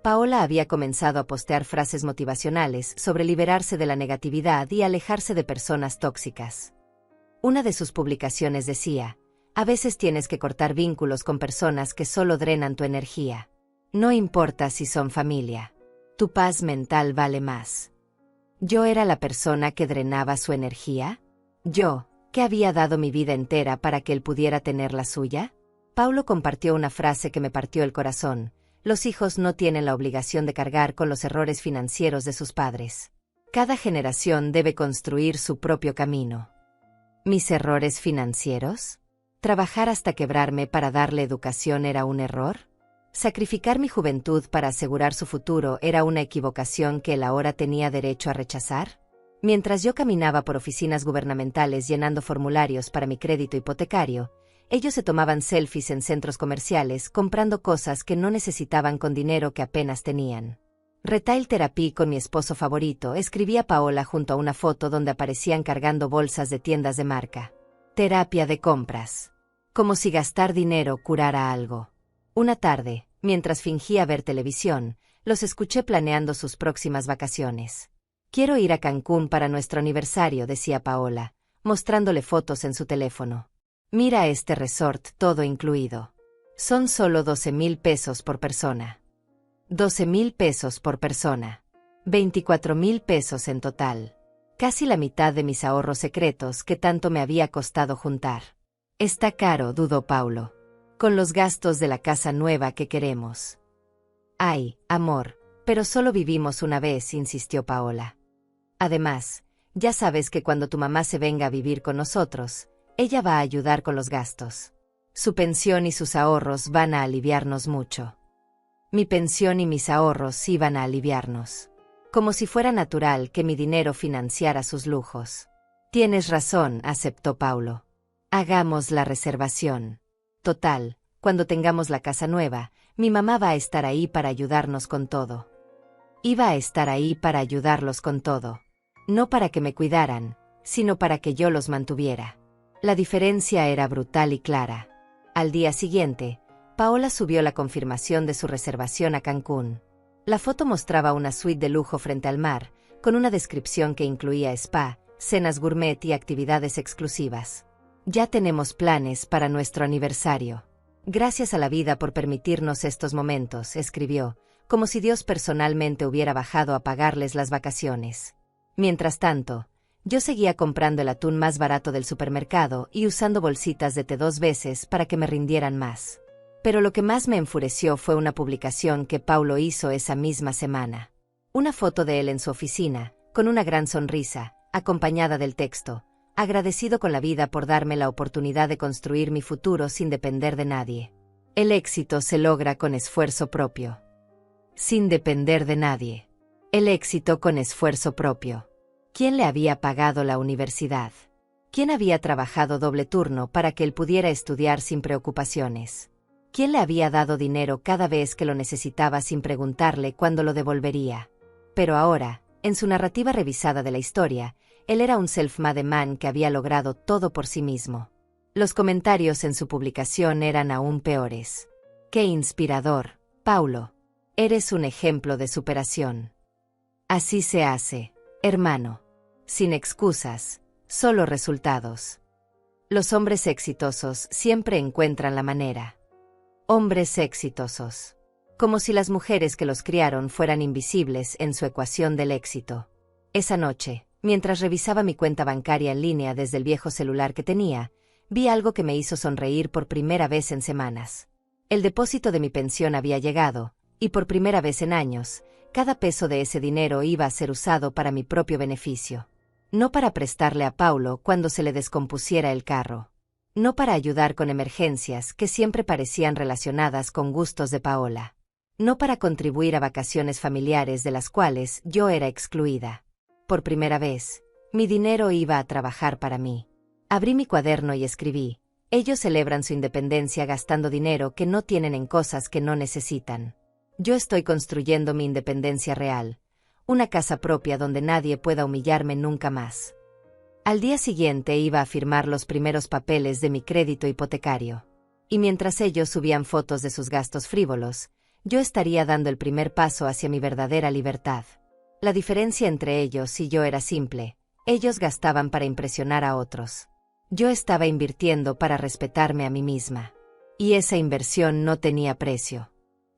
Paola había comenzado a postear frases motivacionales sobre liberarse de la negatividad y alejarse de personas tóxicas. Una de sus publicaciones decía: a veces tienes que cortar vínculos con personas que solo drenan tu energía. No importa si son familia. Tu paz mental vale más. ¿Yo era la persona que drenaba su energía? ¿Yo, que había dado mi vida entera para que él pudiera tener la suya? Paulo compartió una frase que me partió el corazón: los hijos no tienen la obligación de cargar con los errores financieros de sus padres. Cada generación debe construir su propio camino. ¿Mis errores financieros? ¿Trabajar hasta quebrarme para darle educación era un error? ¿Sacrificar mi juventud para asegurar su futuro era una equivocación que él ahora tenía derecho a rechazar? Mientras yo caminaba por oficinas gubernamentales llenando formularios para mi crédito hipotecario, ellos se tomaban selfies en centros comerciales comprando cosas que no necesitaban con dinero que apenas tenían. Retail Therapy con mi esposo favorito, escribía Paola junto a una foto donde aparecían cargando bolsas de tiendas de marca. Terapia de compras. Como si gastar dinero curara algo. Una tarde, mientras fingía ver televisión, los escuché planeando sus próximas vacaciones. Quiero ir a Cancún para nuestro aniversario, decía Paola, mostrándole fotos en su teléfono. Mira este resort todo incluido. Son solo 12,000 pesos por persona. 12,000 pesos por persona. 24,000 pesos en total. Casi la mitad de mis ahorros secretos que tanto me había costado juntar. Está caro, dudó Paulo. Con los gastos de la casa nueva que queremos. Ay, amor, pero solo vivimos una vez, insistió Paola. Además, ya sabes que cuando tu mamá se venga a vivir con nosotros, ella va a ayudar con los gastos. Su pensión y sus ahorros van a aliviarnos mucho. Mi pensión y mis ahorros iban a aliviarnos. Como si fuera natural que mi dinero financiara sus lujos. Tienes razón, aceptó Paulo. Hagamos la reservación. Total, cuando tengamos la casa nueva, mi mamá va a estar ahí para ayudarnos con todo. Iba a estar ahí para ayudarlos con todo. No para que me cuidaran, sino para que yo los mantuviera. La diferencia era brutal y clara. Al día siguiente, Paola subió la confirmación de su reservación a Cancún. La foto mostraba una suite de lujo frente al mar, con una descripción que incluía spa, cenas gourmet y actividades exclusivas. Ya tenemos planes para nuestro aniversario. Gracias a la vida por permitirnos estos momentos, escribió, como si Dios personalmente hubiera bajado a pagarles las vacaciones. Mientras tanto, yo seguía comprando el atún más barato del supermercado y usando bolsitas de té 2 veces para que me rindieran más. Pero lo que más me enfureció fue una publicación que Paulo hizo esa misma semana. Una foto de él en su oficina, con una gran sonrisa, acompañada del texto: agradecido con la vida por darme la oportunidad de construir mi futuro sin depender de nadie. El éxito se logra con esfuerzo propio. Sin depender de nadie. El éxito con esfuerzo propio. ¿Quién le había pagado la universidad? ¿Quién había trabajado doble turno para que él pudiera estudiar sin preocupaciones? ¿Quién le había dado dinero cada vez que lo necesitaba sin preguntarle cuándo lo devolvería? Pero ahora, en su narrativa revisada de la historia, Él era un self-made man que había logrado todo por sí mismo. Los comentarios en su publicación eran aún peores. ¡Qué inspirador, Paulo! Eres un ejemplo de superación. Así se hace, hermano. Sin excusas, solo resultados. Los hombres exitosos siempre encuentran la manera. Hombres exitosos. Como si las mujeres que los criaron fueran invisibles en su ecuación del éxito. Esa noche, mientras revisaba mi cuenta bancaria en línea desde el viejo celular que tenía, vi algo que me hizo sonreír por primera vez en semanas. El depósito de mi pensión había llegado, y por primera vez en años, cada peso de ese dinero iba a ser usado para mi propio beneficio. No para prestarle a Paulo cuando se le descompusiera el carro. No para ayudar con emergencias que siempre parecían relacionadas con gustos de Paola. No para contribuir a vacaciones familiares de las cuales yo era excluida. Por primera vez, mi dinero iba a trabajar para mí. Abrí mi cuaderno y escribí: ellos celebran su independencia gastando dinero que no tienen en cosas que no necesitan. Yo estoy construyendo mi independencia real, una casa propia donde nadie pueda humillarme nunca más. Al día siguiente iba a firmar los primeros papeles de mi crédito hipotecario. Y mientras ellos subían fotos de sus gastos frívolos, yo estaría dando el primer paso hacia mi verdadera libertad. La diferencia entre ellos y yo era simple: ellos gastaban para impresionar a otros. Yo estaba invirtiendo para respetarme a mí misma. Y esa inversión no tenía precio.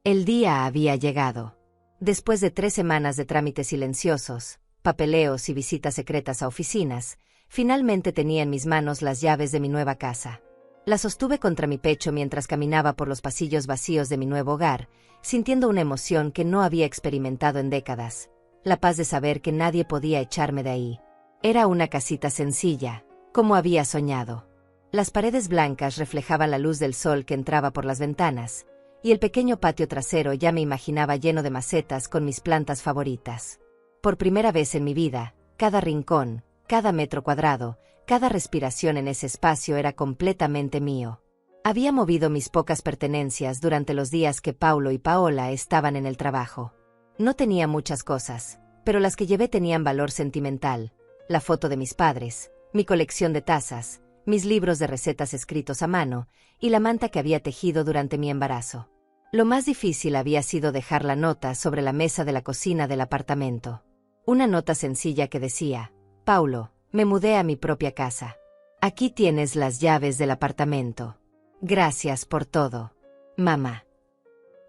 El día había llegado. Después de 3 semanas de trámites silenciosos, papeleos y visitas secretas a oficinas, finalmente tenía en mis manos las llaves de mi nueva casa. Las sostuve contra mi pecho mientras caminaba por los pasillos vacíos de mi nuevo hogar, sintiendo una emoción que no había experimentado en décadas: la paz de saber que nadie podía echarme de ahí. Era una casita sencilla, como había soñado. Las paredes blancas reflejaban la luz del sol que entraba por las ventanas, y el pequeño patio trasero ya me imaginaba lleno de macetas con mis plantas favoritas. Por primera vez en mi vida, cada rincón, cada metro cuadrado, cada respiración en ese espacio era completamente mío. Había movido mis pocas pertenencias durante los días que Paulo y Paola estaban en el trabajo. No tenía muchas cosas, pero las que llevé tenían valor sentimental: la foto de mis padres, mi colección de tazas, mis libros de recetas escritos a mano, y la manta que había tejido durante mi embarazo. Lo más difícil había sido dejar la nota sobre la mesa de la cocina del apartamento. Una nota sencilla que decía: Paulo, me mudé a mi propia casa. Aquí tienes las llaves del apartamento. Gracias por todo, mamá.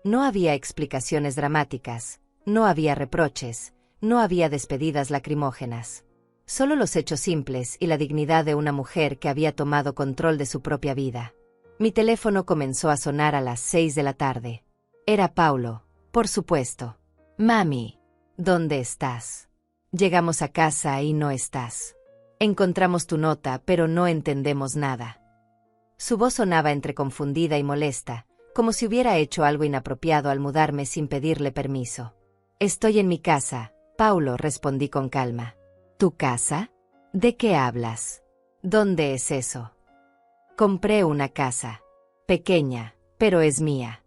No había explicaciones dramáticas, no había reproches, no había despedidas lacrimógenas. Solo los hechos simples y la dignidad de una mujer que había tomado control de su propia vida. Mi teléfono comenzó a sonar a las 6 de la tarde. Era Paulo, por supuesto. Mami, ¿dónde estás? Llegamos a casa y no estás. Encontramos tu nota, pero no entendemos nada. Su voz sonaba entre confundida y molesta, como si hubiera hecho algo inapropiado al mudarme sin pedirle permiso. Estoy en mi casa, Paulo, respondí con calma. ¿Tu casa? ¿De qué hablas? ¿Dónde es eso? Compré una casa. Pequeña, pero es mía.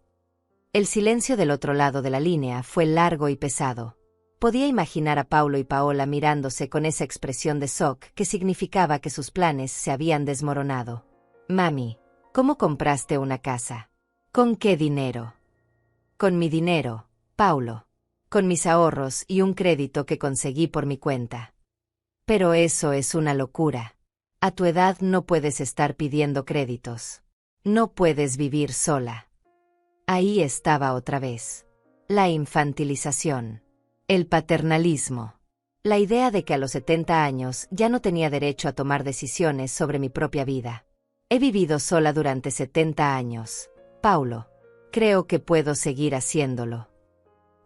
El silencio del otro lado de la línea fue largo y pesado. Podía imaginar a Paulo y Paola mirándose con esa expresión de shock que significaba que sus planes se habían desmoronado. Mami, ¿cómo compraste una casa? ¿Con qué dinero? Con mi dinero, Paulo. Con mis ahorros y un crédito que conseguí por mi cuenta. Pero eso es una locura. A tu edad no puedes estar pidiendo créditos. No puedes vivir sola. Ahí estaba otra vez. La infantilización. El paternalismo. La idea de que a los 70 años ya no tenía derecho a tomar decisiones sobre mi propia vida. He vivido sola durante 70 años, Paulo. Creo que puedo seguir haciéndolo.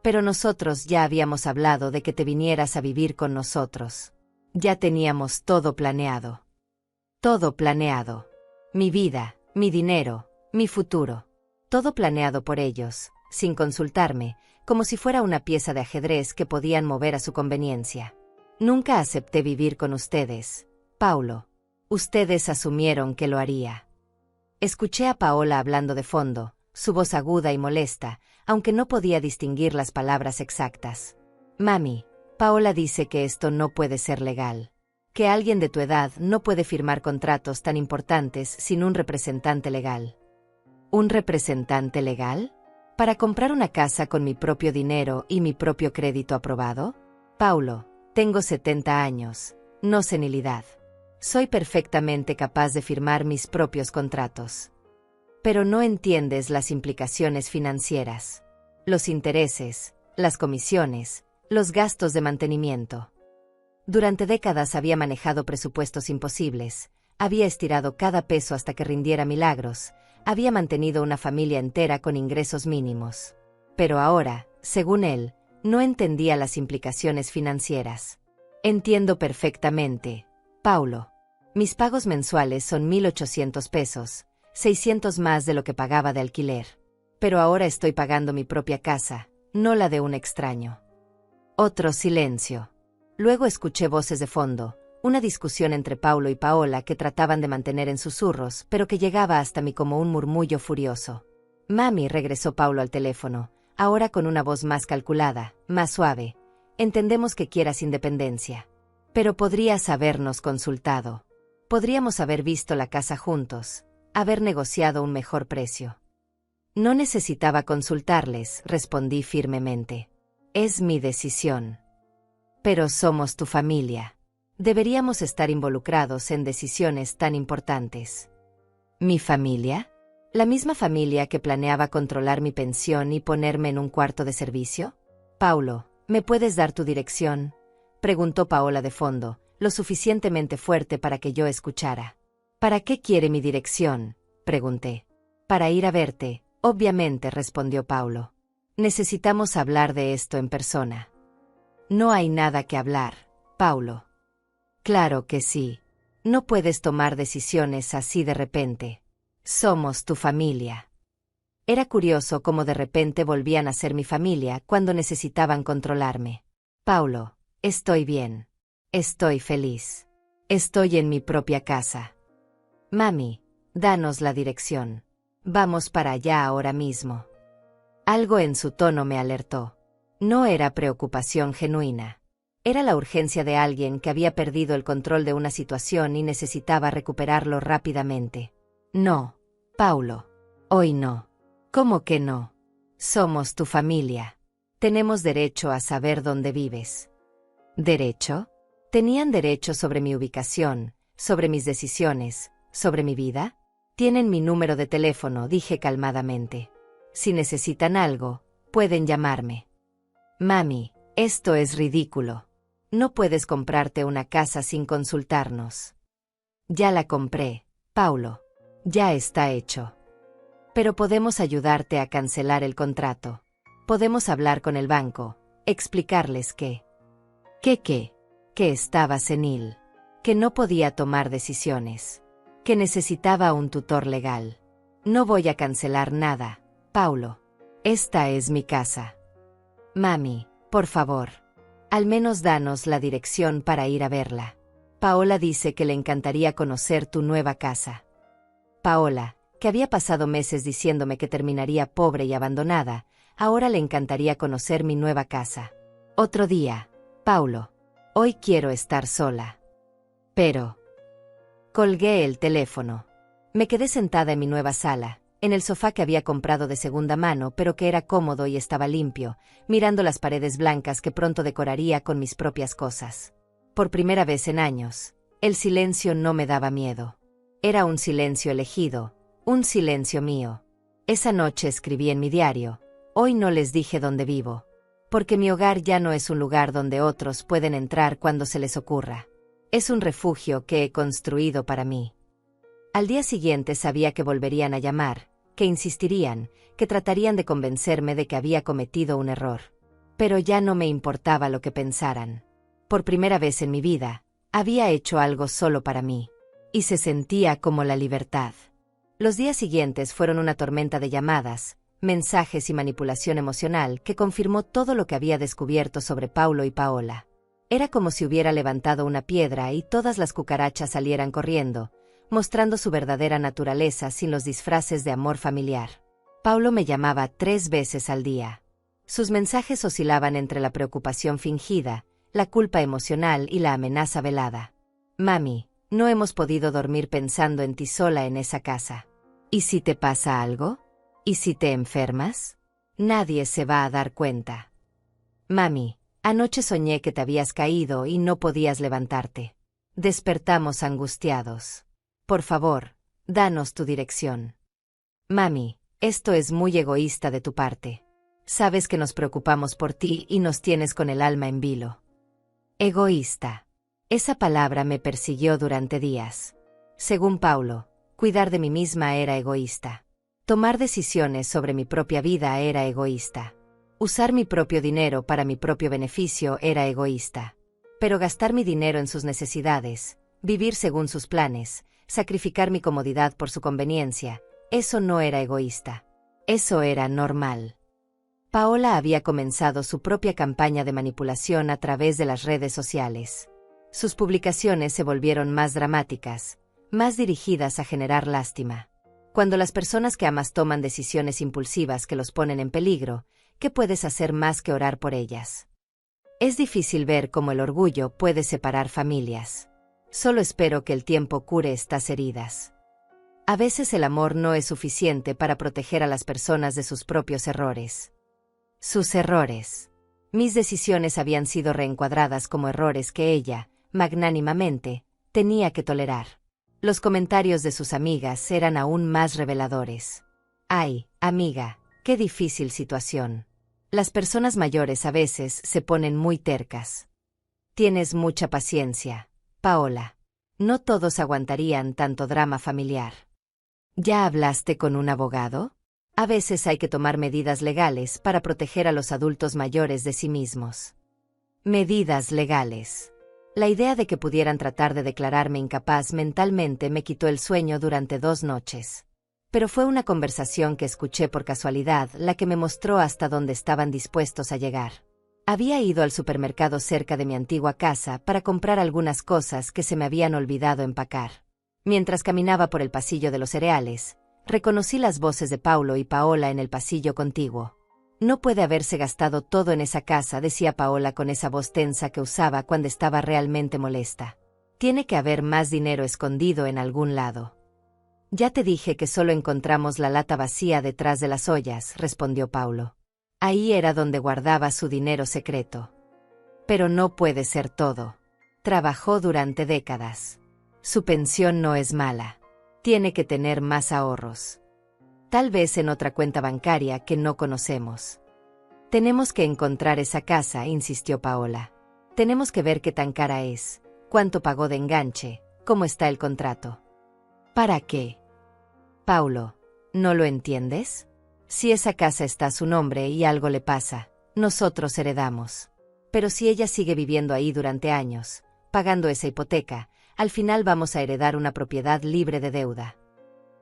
Pero nosotros ya habíamos hablado de que te vinieras a vivir con nosotros. Ya teníamos todo planeado. Todo planeado. Mi vida, mi dinero, mi futuro. Todo planeado por ellos, sin consultarme, como si fuera una pieza de ajedrez que podían mover a su conveniencia. Nunca acepté vivir con ustedes, Paulo. Ustedes asumieron que lo haría. Escuché a Paola hablando de fondo, su voz aguda y molesta, aunque no podía distinguir las palabras exactas. Mami, Paola dice que esto no puede ser legal. Que alguien de tu edad no puede firmar contratos tan importantes sin un representante legal. ¿Un representante legal? ¿Para comprar una casa con mi propio dinero y mi propio crédito aprobado? Paulo, tengo 70 años, no senilidad. Soy perfectamente capaz de firmar mis propios contratos. Pero no entiendes las implicaciones financieras. Los intereses, las comisiones, los gastos de mantenimiento. Durante décadas había manejado presupuestos imposibles, había estirado cada peso hasta que rindiera milagros, había mantenido una familia entera con ingresos mínimos. Pero ahora, según él, no entendía las implicaciones financieras. Entiendo perfectamente, Paulo. Mis pagos mensuales son 1.800 pesos, 600 más de lo que pagaba de alquiler. Pero ahora estoy pagando mi propia casa, no la de un extraño. Otro silencio. Luego escuché voces de fondo, una discusión entre Paulo y Paola que trataban de mantener en susurros, pero que llegaba hasta mí como un murmullo furioso. Mami, regresó Paulo al teléfono, ahora con una voz más calculada, más suave. Entendemos que quieras independencia. Pero podrías habernos consultado. Podríamos haber visto la casa juntos, haber negociado un mejor precio. No necesitaba consultarles, respondí firmemente. Es mi decisión. Pero somos tu familia. Deberíamos estar involucrados en decisiones tan importantes. ¿Mi familia? ¿La misma familia que planeaba controlar mi pensión y ponerme en un cuarto de servicio? Paulo, ¿me puedes dar tu dirección?, preguntó Paola de fondo, lo suficientemente fuerte para que yo escuchara. ¿Para qué quiere mi dirección?, pregunté. Para ir a verte, obviamente, respondió Paulo. Necesitamos hablar de esto en persona. No hay nada que hablar, Paulo. Claro que sí. No puedes tomar decisiones así de repente. Somos tu familia. Era curioso cómo de repente volvían a ser mi familia cuando necesitaban controlarme. Paulo, estoy bien. Estoy feliz. Estoy en mi propia casa. Mami, danos la dirección. Vamos para allá ahora mismo. Algo en su tono me alertó. No era preocupación genuina. Era la urgencia de alguien que había perdido el control de una situación y necesitaba recuperarlo rápidamente. No, Paulo. Hoy no. ¿Cómo que no? Somos tu familia. Tenemos derecho a saber dónde vives. ¿Derecho? ¿Tenían derecho sobre mi ubicación, sobre mis decisiones, sobre mi vida? Tienen mi número de teléfono, dije calmadamente. Si necesitan algo, pueden llamarme. Mami, esto es ridículo. No puedes comprarte una casa sin consultarnos. Ya la compré, Paulo. Ya está hecho. Pero podemos ayudarte a cancelar el contrato. Podemos hablar con el banco, explicarles que estaba senil, que no podía tomar decisiones, que necesitaba un tutor legal. No voy a cancelar nada, Paulo. Esta es mi casa. Mami, por favor. Al menos danos la dirección para ir a verla. Paola dice que le encantaría conocer tu nueva casa. Paola, que había pasado meses diciéndome que terminaría pobre y abandonada, ahora le encantaría conocer mi nueva casa. Otro día, Paulo. Hoy quiero estar sola. Pero... Colgué el teléfono. Me quedé sentada en mi nueva sala, en el sofá que había comprado de segunda mano pero que era cómodo y estaba limpio, mirando las paredes blancas que pronto decoraría con mis propias cosas. Por primera vez en años, el silencio no me daba miedo. Era un silencio elegido, un silencio mío. Esa noche escribí en mi diario, hoy no les dije dónde vivo, porque mi hogar ya no es un lugar donde otros pueden entrar cuando se les ocurra. Es un refugio que he construido para mí. Al día siguiente sabía que volverían a llamar, que insistirían, que tratarían de convencerme de que había cometido un error. Pero ya no me importaba lo que pensaran. Por primera vez en mi vida, había hecho algo solo para mí. Y se sentía como la libertad. Los días siguientes fueron una tormenta de llamadas, mensajes y manipulación emocional que confirmó todo lo que había descubierto sobre Paulo y Paola. Era como si hubiera levantado una piedra y todas las cucarachas salieran corriendo, mostrando su verdadera naturaleza sin los disfraces de amor familiar. Paulo me llamaba 3 veces al día. Sus mensajes oscilaban entre la preocupación fingida, la culpa emocional y la amenaza velada. Mami, no hemos podido dormir pensando en ti sola en esa casa. ¿Y si te pasa algo? ¿Y si te enfermas? Nadie se va a dar cuenta. Mami, anoche soñé que te habías caído y no podías levantarte. Despertamos angustiados. Por favor, danos tu dirección. Mami, esto es muy egoísta de tu parte. Sabes que nos preocupamos por ti y nos tienes con el alma en vilo. Egoísta. Esa palabra me persiguió durante días. Según Paulo, cuidar de mí misma era egoísta. Tomar decisiones sobre mi propia vida era egoísta. Usar mi propio dinero para mi propio beneficio era egoísta. Pero gastar mi dinero en sus necesidades, vivir según sus planes, sacrificar mi comodidad por su conveniencia, eso no era egoísta. Eso era normal. Paola había comenzado su propia campaña de manipulación a través de las redes sociales. Sus publicaciones se volvieron más dramáticas, más dirigidas a generar lástima. Cuando las personas que amas toman decisiones impulsivas que los ponen en peligro, ¿qué puedes hacer más que orar por ellas? Es difícil ver cómo el orgullo puede separar familias. Solo espero que el tiempo cure estas heridas. A veces el amor no es suficiente para proteger a las personas de sus propios errores. Sus errores. Mis decisiones habían sido reencuadradas como errores que ella, magnánimamente, tenía que tolerar. Los comentarios de sus amigas eran aún más reveladores. Ay, amiga, qué difícil situación. Las personas mayores a veces se ponen muy tercas. Tienes mucha paciencia, Paola. No todos aguantarían tanto drama familiar. ¿Ya hablaste con un abogado? A veces hay que tomar medidas legales para proteger a los adultos mayores de sí mismos. Medidas legales. La idea de que pudieran tratar de declararme incapaz mentalmente me quitó el sueño durante 2 noches. Pero fue una conversación que escuché por casualidad la que me mostró hasta dónde estaban dispuestos a llegar. Había ido al supermercado cerca de mi antigua casa para comprar algunas cosas que se me habían olvidado empacar. Mientras caminaba por el pasillo de los cereales, reconocí las voces de Paulo y Paola en el pasillo contiguo. No puede haberse gastado todo en esa casa, decía Paola con esa voz tensa que usaba cuando estaba realmente molesta. Tiene que haber más dinero escondido en algún lado. Ya te dije que solo encontramos la lata vacía detrás de las ollas, respondió Paulo. Ahí era donde guardaba su dinero secreto. Pero no puede ser todo. Trabajó durante décadas. Su pensión no es mala. Tiene que tener más ahorros. Tal vez en otra cuenta bancaria que no conocemos. Tenemos que encontrar esa casa, insistió Paola. Tenemos que ver qué tan cara es, cuánto pagó de enganche, cómo está el contrato. ¿Para qué? Paulo, ¿no lo entiendes? Si esa casa está a su nombre y algo le pasa, nosotros heredamos. Pero si ella sigue viviendo ahí durante años, pagando esa hipoteca, al final vamos a heredar una propiedad libre de deuda.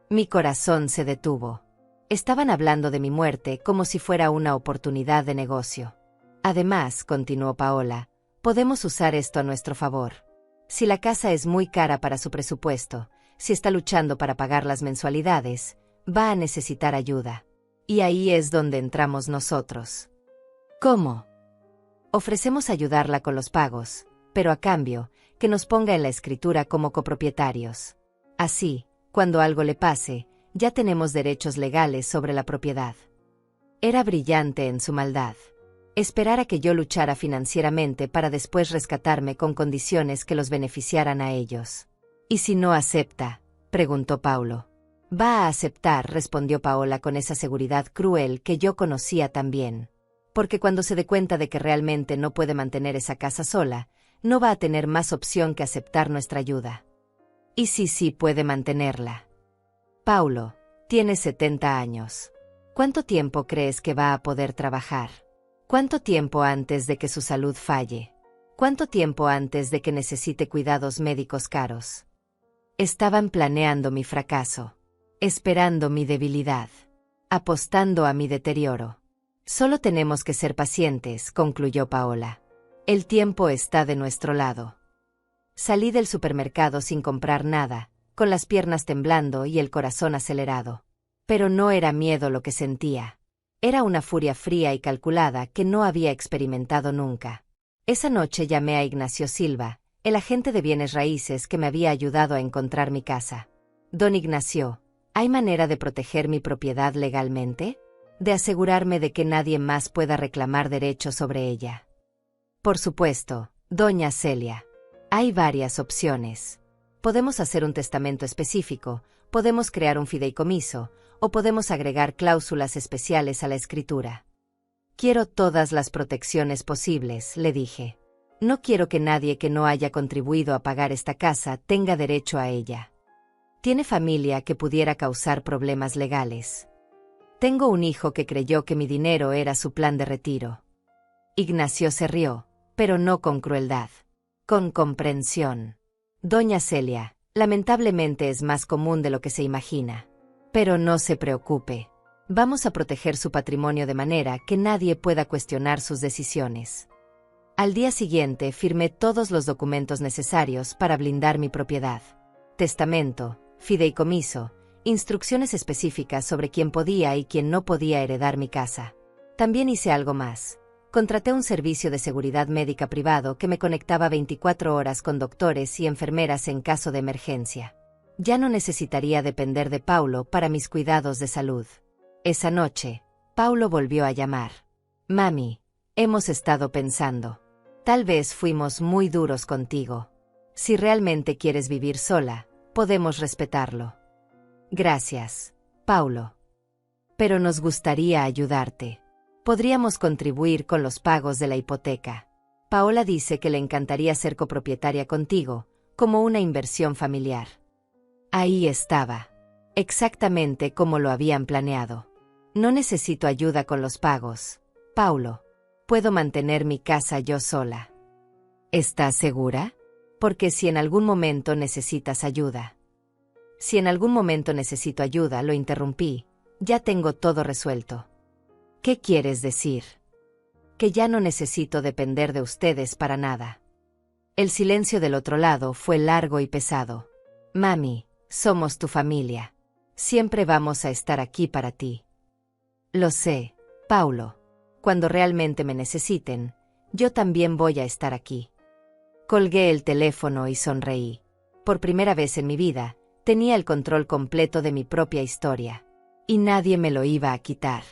Mi corazón se detuvo. Estaban hablando de mi muerte como si fuera una oportunidad de negocio. Además, continuó Paola, podemos usar esto a nuestro favor. Si la casa es muy cara para su presupuesto, si está luchando para pagar las mensualidades, va a necesitar ayuda. Y ahí es donde entramos nosotros. ¿Cómo? Ofrecemos ayudarla con los pagos, pero a cambio, que nos ponga en la escritura como copropietarios. Así, cuando algo le pase, ya tenemos derechos legales sobre la propiedad. Era brillante en su maldad. Esperar a que yo luchara financieramente para después rescatarme con condiciones que los beneficiaran a ellos. ¿Y si no acepta?, preguntó Paulo. Va a aceptar, respondió Paola con esa seguridad cruel que yo conocía también. Porque cuando se dé cuenta de que realmente no puede mantener esa casa sola, no va a tener más opción que aceptar nuestra ayuda. ¿Y si sí puede mantenerla? Paulo, tiene 70 años. ¿Cuánto tiempo crees que va a poder trabajar? ¿Cuánto tiempo antes de que su salud falle? ¿Cuánto tiempo antes de que necesite cuidados médicos caros? Estaban planeando mi fracaso, esperando mi debilidad, apostando a mi deterioro. Solo tenemos que ser pacientes, concluyó Paola. El tiempo está de nuestro lado. Salí del supermercado sin comprar nada, con las piernas temblando y el corazón acelerado. Pero no era miedo lo que sentía. Era una furia fría y calculada que no había experimentado nunca. Esa noche llamé a Ignacio Silva, el agente de bienes raíces que me había ayudado a encontrar mi casa. Don Ignacio, ¿hay manera de proteger mi propiedad legalmente? De asegurarme de que nadie más pueda reclamar derechos sobre ella. Por supuesto, doña Celia. Hay varias opciones. Podemos hacer un testamento específico, podemos crear un fideicomiso, o podemos agregar cláusulas especiales a la escritura. Quiero todas las protecciones posibles, le dije. No quiero que nadie que no haya contribuido a pagar esta casa tenga derecho a ella. ¿Tiene familia que pudiera causar problemas legales? Tengo un hijo que creyó que mi dinero era su plan de retiro. Ignacio se rió, pero no con crueldad. Con comprensión. Doña Celia, lamentablemente es más común de lo que se imagina. Pero no se preocupe. Vamos a proteger su patrimonio de manera que nadie pueda cuestionar sus decisiones. Al día siguiente firmé todos los documentos necesarios para blindar mi propiedad. Testamento, fideicomiso, instrucciones específicas sobre quién podía y quién no podía heredar mi casa. También hice algo más. Contraté un servicio de seguridad médica privado que me conectaba 24 horas con doctores y enfermeras en caso de emergencia. Ya no necesitaría depender de Paulo para mis cuidados de salud. Esa noche, Paulo volvió a llamar. Mami, hemos estado pensando. Tal vez fuimos muy duros contigo. Si realmente quieres vivir sola, podemos respetarlo. Gracias, Paulo. Pero nos gustaría ayudarte. Podríamos contribuir con los pagos de la hipoteca. Paola dice que le encantaría ser copropietaria contigo, como una inversión familiar. Ahí estaba. Exactamente como lo habían planeado. No necesito ayuda con los pagos, Paulo. Puedo mantener mi casa yo sola. ¿Estás segura? Porque si en algún momento necesitas ayuda. Si en algún momento necesito ayuda, lo interrumpí. Ya tengo todo resuelto. ¿Qué quieres decir? Que ya no necesito depender de ustedes para nada. El silencio del otro lado fue largo y pesado. Mami, somos tu familia. Siempre vamos a estar aquí para ti. Lo sé, Paulo. Cuando realmente me necesiten, yo también voy a estar aquí. Colgué el teléfono y sonreí. Por primera vez en mi vida, tenía el control completo de mi propia historia. Y nadie me lo iba a quitar.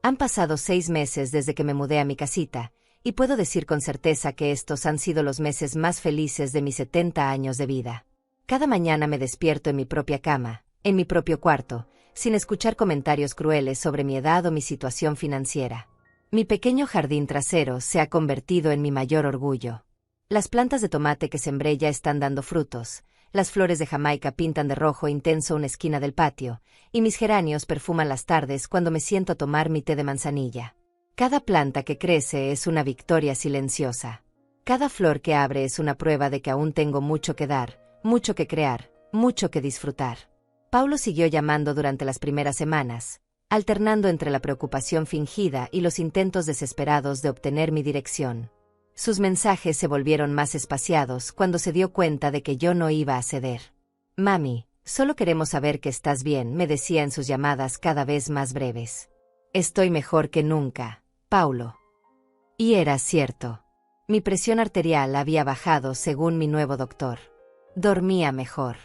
Han pasado 6 meses desde que me mudé a mi casita, y puedo decir con certeza que estos han sido los meses más felices de mis 70 años de vida. Cada mañana me despierto en mi propia cama, en mi propio cuarto, sin escuchar comentarios crueles sobre mi edad o mi situación financiera. Mi pequeño jardín trasero se ha convertido en mi mayor orgullo. Las plantas de tomate que sembré ya están dando frutos, las flores de Jamaica pintan de rojo intenso una esquina del patio, y mis geranios perfuman las tardes cuando me siento a tomar mi té de manzanilla. Cada planta que crece es una victoria silenciosa. Cada flor que abre es una prueba de que aún tengo mucho que dar, mucho que crear, mucho que disfrutar. Paulo siguió llamando durante las primeras semanas, alternando entre la preocupación fingida y los intentos desesperados de obtener mi dirección. Sus mensajes se volvieron más espaciados cuando se dio cuenta de que yo no iba a ceder. Mami, solo queremos saber que estás bien, me decía en sus llamadas cada vez más breves. Estoy mejor que nunca, Paulo. Y era cierto. Mi presión arterial había bajado según mi nuevo doctor. Dormía mejor.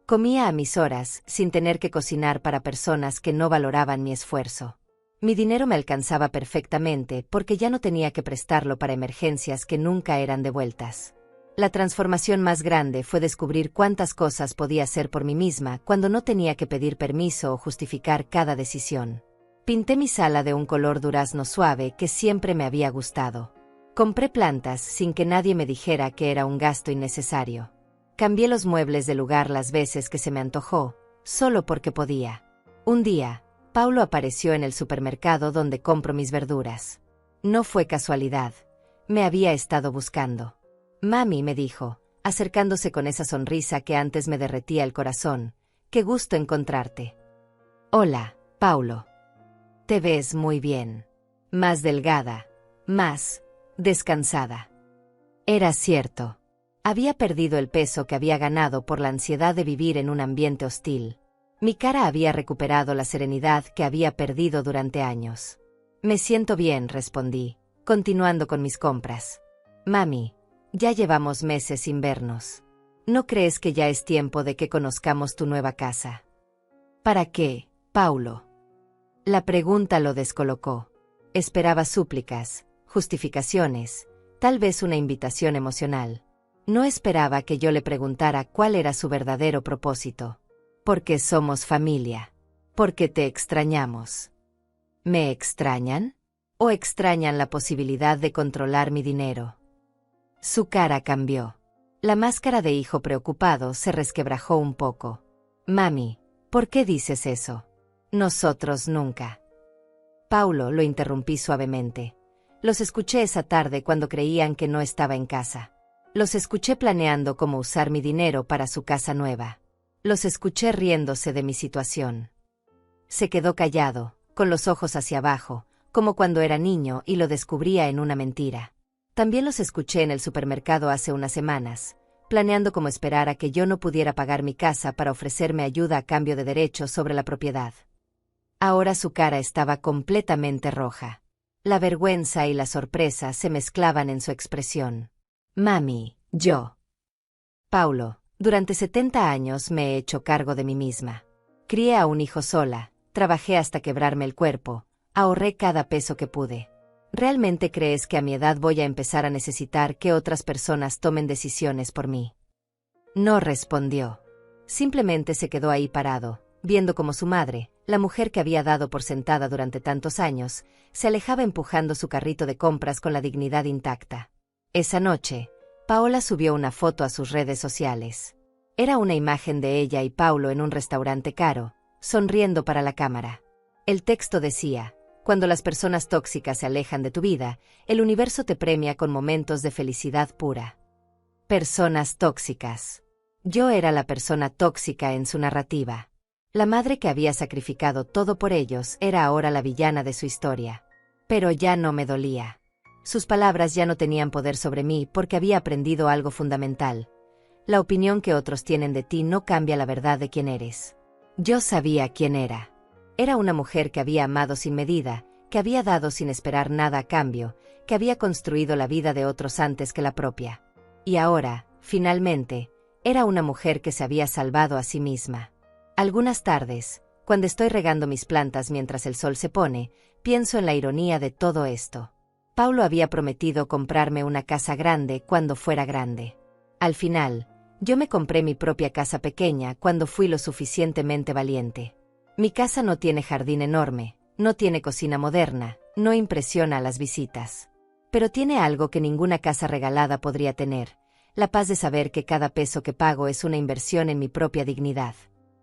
Comía a mis horas, sin tener que cocinar para personas que no valoraban mi esfuerzo. Mi dinero me alcanzaba perfectamente porque ya no tenía que prestarlo para emergencias que nunca eran devueltas. La transformación más grande fue descubrir cuántas cosas podía hacer por mí misma cuando no tenía que pedir permiso o justificar cada decisión. Pinté mi sala de un color durazno suave que siempre me había gustado. Compré plantas sin que nadie me dijera que era un gasto innecesario. Cambié los muebles de lugar las veces que se me antojó, solo porque podía. Un día, Paulo apareció en el supermercado donde compro mis verduras. No fue casualidad. Me había estado buscando. Mami, me dijo, acercándose con esa sonrisa que antes me derretía el corazón. Qué gusto encontrarte. Hola, Paulo. Te ves muy bien. Más delgada, más descansada. Era cierto. Había perdido el peso que había ganado por la ansiedad de vivir en un ambiente hostil. Mi cara había recuperado la serenidad que había perdido durante años. Me siento bien, respondí, continuando con mis compras. Mami, Ya llevamos meses sin vernos. ¿No crees que ya es tiempo de que conozcamos tu nueva casa? ¿Para qué, Paulo? La pregunta lo descolocó. Esperaba súplicas, justificaciones, tal vez una invitación emocional. No esperaba que yo le preguntara cuál era su verdadero propósito. Porque somos familia. Porque te extrañamos. ¿Me extrañan? ¿O extrañan la posibilidad de controlar mi dinero? Su cara cambió. La máscara de hijo preocupado se resquebrajó un poco. Mami, ¿por qué dices eso? Nosotros nunca. Paulo, lo interrumpí suavemente. Los escuché esa tarde cuando creían que no estaba en casa. Los escuché planeando cómo usar mi dinero para su casa nueva. Los escuché riéndose de mi situación. Se quedó callado, con los ojos hacia abajo, como cuando era niño y lo descubría en una mentira. También los escuché en el supermercado hace unas semanas, planeando cómo esperar a que yo no pudiera pagar mi casa para ofrecerme ayuda a cambio de derechos sobre la propiedad. Ahora su cara estaba completamente roja. La vergüenza y la sorpresa se mezclaban en su expresión. Mami, yo. Paulo, durante 70 años me he hecho cargo de mí misma. Crié a un hijo sola, trabajé hasta quebrarme el cuerpo, ahorré cada peso que pude. ¿Realmente crees que a mi edad voy a empezar a necesitar que otras personas tomen decisiones por mí? No respondió. Simplemente se quedó ahí parado, viendo cómo su madre, la mujer que había dado por sentada durante tantos años, se alejaba empujando su carrito de compras con la dignidad intacta. Esa noche, Paola subió una foto a sus redes sociales. Era una imagen de ella y Paulo en un restaurante caro, sonriendo para la cámara. El texto decía: cuando las personas tóxicas se alejan de tu vida, el universo te premia con momentos de felicidad pura. Personas tóxicas. Yo era la persona tóxica en su narrativa. La madre que había sacrificado todo por ellos era ahora la villana de su historia. Pero ya no me dolía. Sus palabras ya no tenían poder sobre mí porque había aprendido algo fundamental. La opinión que otros tienen de ti no cambia la verdad de quién eres. Yo sabía quién era. Era una mujer que había amado sin medida, que había dado sin esperar nada a cambio, que había construido la vida de otros antes que la propia. Y ahora, finalmente, era una mujer que se había salvado a sí misma. Algunas tardes, cuando estoy regando mis plantas mientras el sol se pone, pienso en la ironía de todo esto. Paulo había prometido comprarme una casa grande cuando fuera grande. Al final, yo me compré mi propia casa pequeña cuando fui lo suficientemente valiente. Mi casa no tiene jardín enorme, no tiene cocina moderna, no impresiona a las visitas. Pero tiene algo que ninguna casa regalada podría tener: la paz de saber que cada peso que pago es una inversión en mi propia dignidad.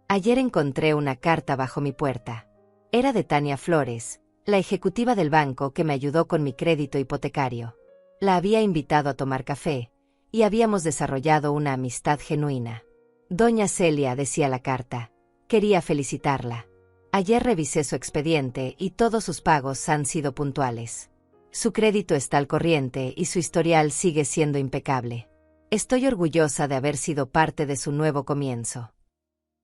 Ayer encontré una carta bajo mi puerta. Era de Tania Flores, la ejecutiva del banco que me ayudó con mi crédito hipotecario. La había invitado a tomar café, y habíamos desarrollado una amistad genuina. Doña Celia, decía la carta, quería felicitarla. Ayer revisé su expediente y todos sus pagos han sido puntuales. Su crédito está al corriente y su historial sigue siendo impecable. Estoy orgullosa de haber sido parte de su nuevo comienzo.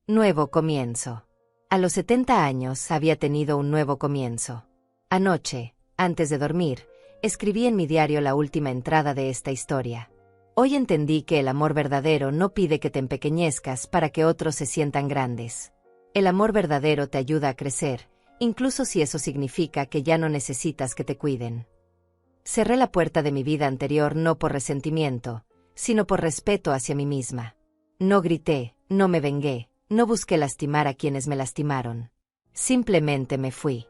Nuevo comienzo. A los 70 años había tenido un nuevo comienzo. Anoche, antes de dormir, escribí en mi diario la última entrada de esta historia. Hoy entendí que el amor verdadero no pide que te empequeñezcas para que otros se sientan grandes. El amor verdadero te ayuda a crecer, incluso si eso significa que ya no necesitas que te cuiden. Cerré la puerta de mi vida anterior no por resentimiento, sino por respeto hacia mí misma. No grité, no me vengué, no busqué lastimar a quienes me lastimaron. Simplemente me fui.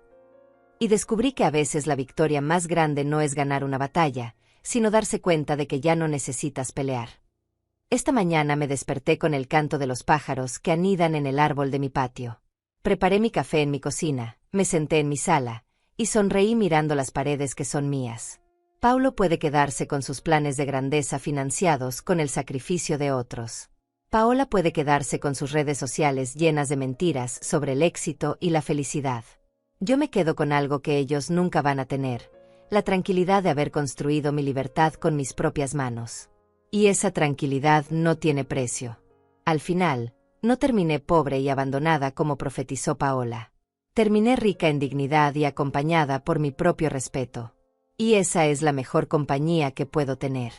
Y descubrí que a veces la victoria más grande no es ganar una batalla, sino darse cuenta de que ya no necesitas pelear. Esta mañana me desperté con el canto de los pájaros que anidan en el árbol de mi patio. Preparé mi café en mi cocina, me senté en mi sala, y sonreí mirando las paredes que son mías. Paulo puede quedarse con sus planes de grandeza financiados con el sacrificio de otros. Paola puede quedarse con sus redes sociales llenas de mentiras sobre el éxito y la felicidad. Yo me quedo con algo que ellos nunca van a tener: la tranquilidad de haber construido mi libertad con mis propias manos. Y esa tranquilidad no tiene precio. Al final, no terminé pobre y abandonada como profetizó Paola. Terminé rica en dignidad y acompañada por mi propio respeto. Y esa es la mejor compañía que puedo tener.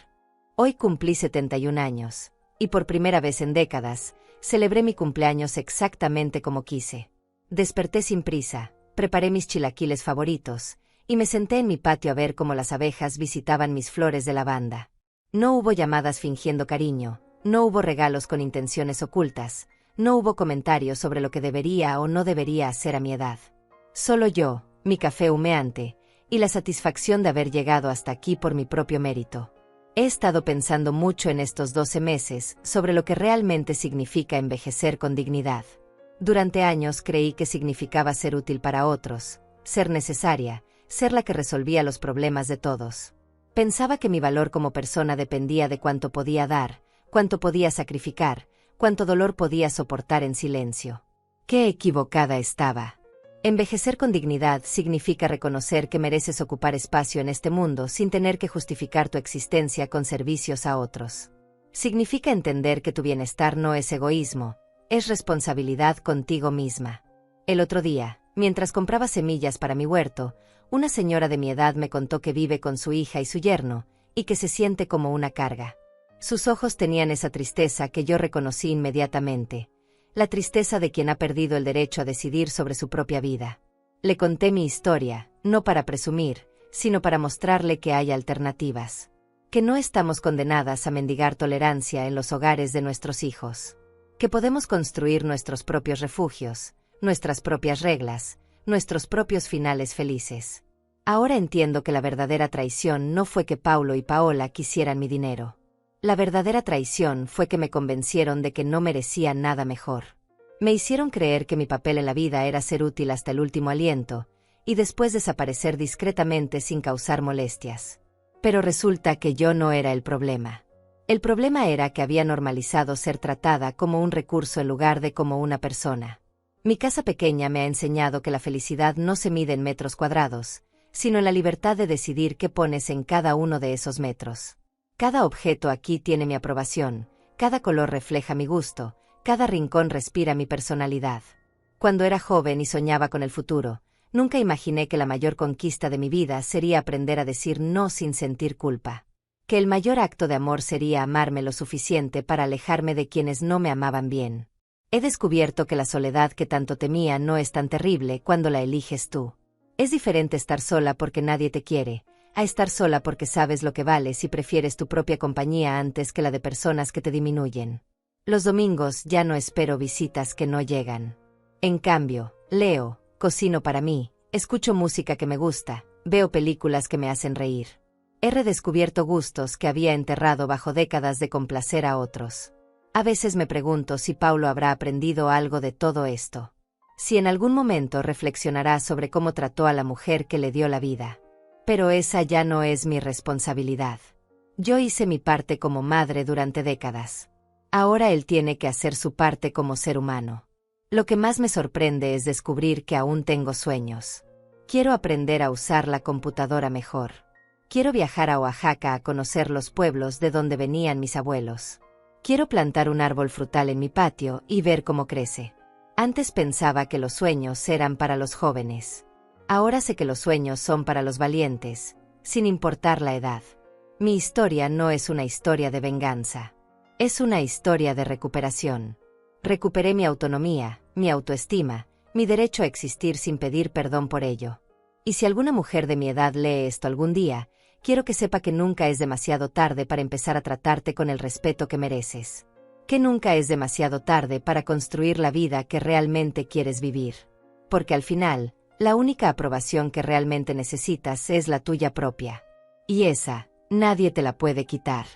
Hoy cumplí 71 años, y por primera vez en décadas, celebré mi cumpleaños exactamente como quise. Desperté sin prisa, preparé mis chilaquiles favoritos, y me senté en mi patio a ver cómo las abejas visitaban mis flores de lavanda. No hubo llamadas fingiendo cariño, no hubo regalos con intenciones ocultas, no hubo comentarios sobre lo que debería o no debería hacer a mi edad. Solo yo, mi café humeante, y la satisfacción de haber llegado hasta aquí por mi propio mérito. He estado pensando mucho en estos 12 meses sobre lo que realmente significa envejecer con dignidad. Durante años creí que significaba ser útil para otros, ser necesaria, ser la que resolvía los problemas de todos. Pensaba que mi valor como persona dependía de cuánto podía dar, cuánto podía sacrificar, cuánto dolor podía soportar en silencio. ¡Qué equivocada estaba! Envejecer con dignidad significa reconocer que mereces ocupar espacio en este mundo sin tener que justificar tu existencia con servicios a otros. Significa entender que tu bienestar no es egoísmo, es responsabilidad contigo misma. El otro día, mientras compraba semillas para mi huerto, una señora de mi edad me contó que vive con su hija y su yerno, y que se siente como una carga. Sus ojos tenían esa tristeza que yo reconocí inmediatamente. La tristeza de quien ha perdido el derecho a decidir sobre su propia vida. Le conté mi historia, no para presumir, sino para mostrarle que hay alternativas. Que no estamos condenadas a mendigar tolerancia en los hogares de nuestros hijos. Que podemos construir nuestros propios refugios, nuestras propias reglas, nuestros propios finales felices. Ahora entiendo que la verdadera traición no fue que Paulo y Paola quisieran mi dinero. La verdadera traición fue que me convencieron de que no merecía nada mejor. Me hicieron creer que mi papel en la vida era ser útil hasta el último aliento, y después desaparecer discretamente sin causar molestias. Pero resulta que yo no era el problema. El problema era que había normalizado ser tratada como un recurso en lugar de como una persona. Mi casa pequeña me ha enseñado que la felicidad no se mide en metros cuadrados, sino en la libertad de decidir qué pones en cada uno de esos metros. Cada objeto aquí tiene mi aprobación, cada color refleja mi gusto, cada rincón respira mi personalidad. Cuando era joven y soñaba con el futuro, nunca imaginé que la mayor conquista de mi vida sería aprender a decir no sin sentir culpa. Que el mayor acto de amor sería amarme lo suficiente para alejarme de quienes no me amaban bien. He descubierto que la soledad que tanto temía no es tan terrible cuando la eliges tú. Es diferente estar sola porque nadie te quiere, a estar sola porque sabes lo que vales y prefieres tu propia compañía antes que la de personas que te disminuyen. Los domingos ya no espero visitas que no llegan. En cambio, leo, cocino para mí, escucho música que me gusta, veo películas que me hacen reír. He redescubierto gustos que había enterrado bajo décadas de complacer a otros. A veces me pregunto si Paulo habrá aprendido algo de todo esto. Si en algún momento reflexionará sobre cómo trató a la mujer que le dio la vida. Pero esa ya no es mi responsabilidad. Yo hice mi parte como madre durante décadas. Ahora él tiene que hacer su parte como ser humano. Lo que más me sorprende es descubrir que aún tengo sueños. Quiero aprender a usar la computadora mejor. Quiero viajar a Oaxaca a conocer los pueblos de donde venían mis abuelos. Quiero plantar un árbol frutal en mi patio y ver cómo crece. Antes pensaba que los sueños eran para los jóvenes. Ahora sé que los sueños son para los valientes, sin importar la edad. Mi historia no es una historia de venganza. Es una historia de recuperación. Recuperé mi autonomía, mi autoestima, mi derecho a existir sin pedir perdón por ello. Y si alguna mujer de mi edad lee esto algún día, quiero que sepa que nunca es demasiado tarde para empezar a tratarte con el respeto que mereces. Que nunca es demasiado tarde para construir la vida que realmente quieres vivir. Porque al final, la única aprobación que realmente necesitas es la tuya propia. Y esa, nadie te la puede quitar.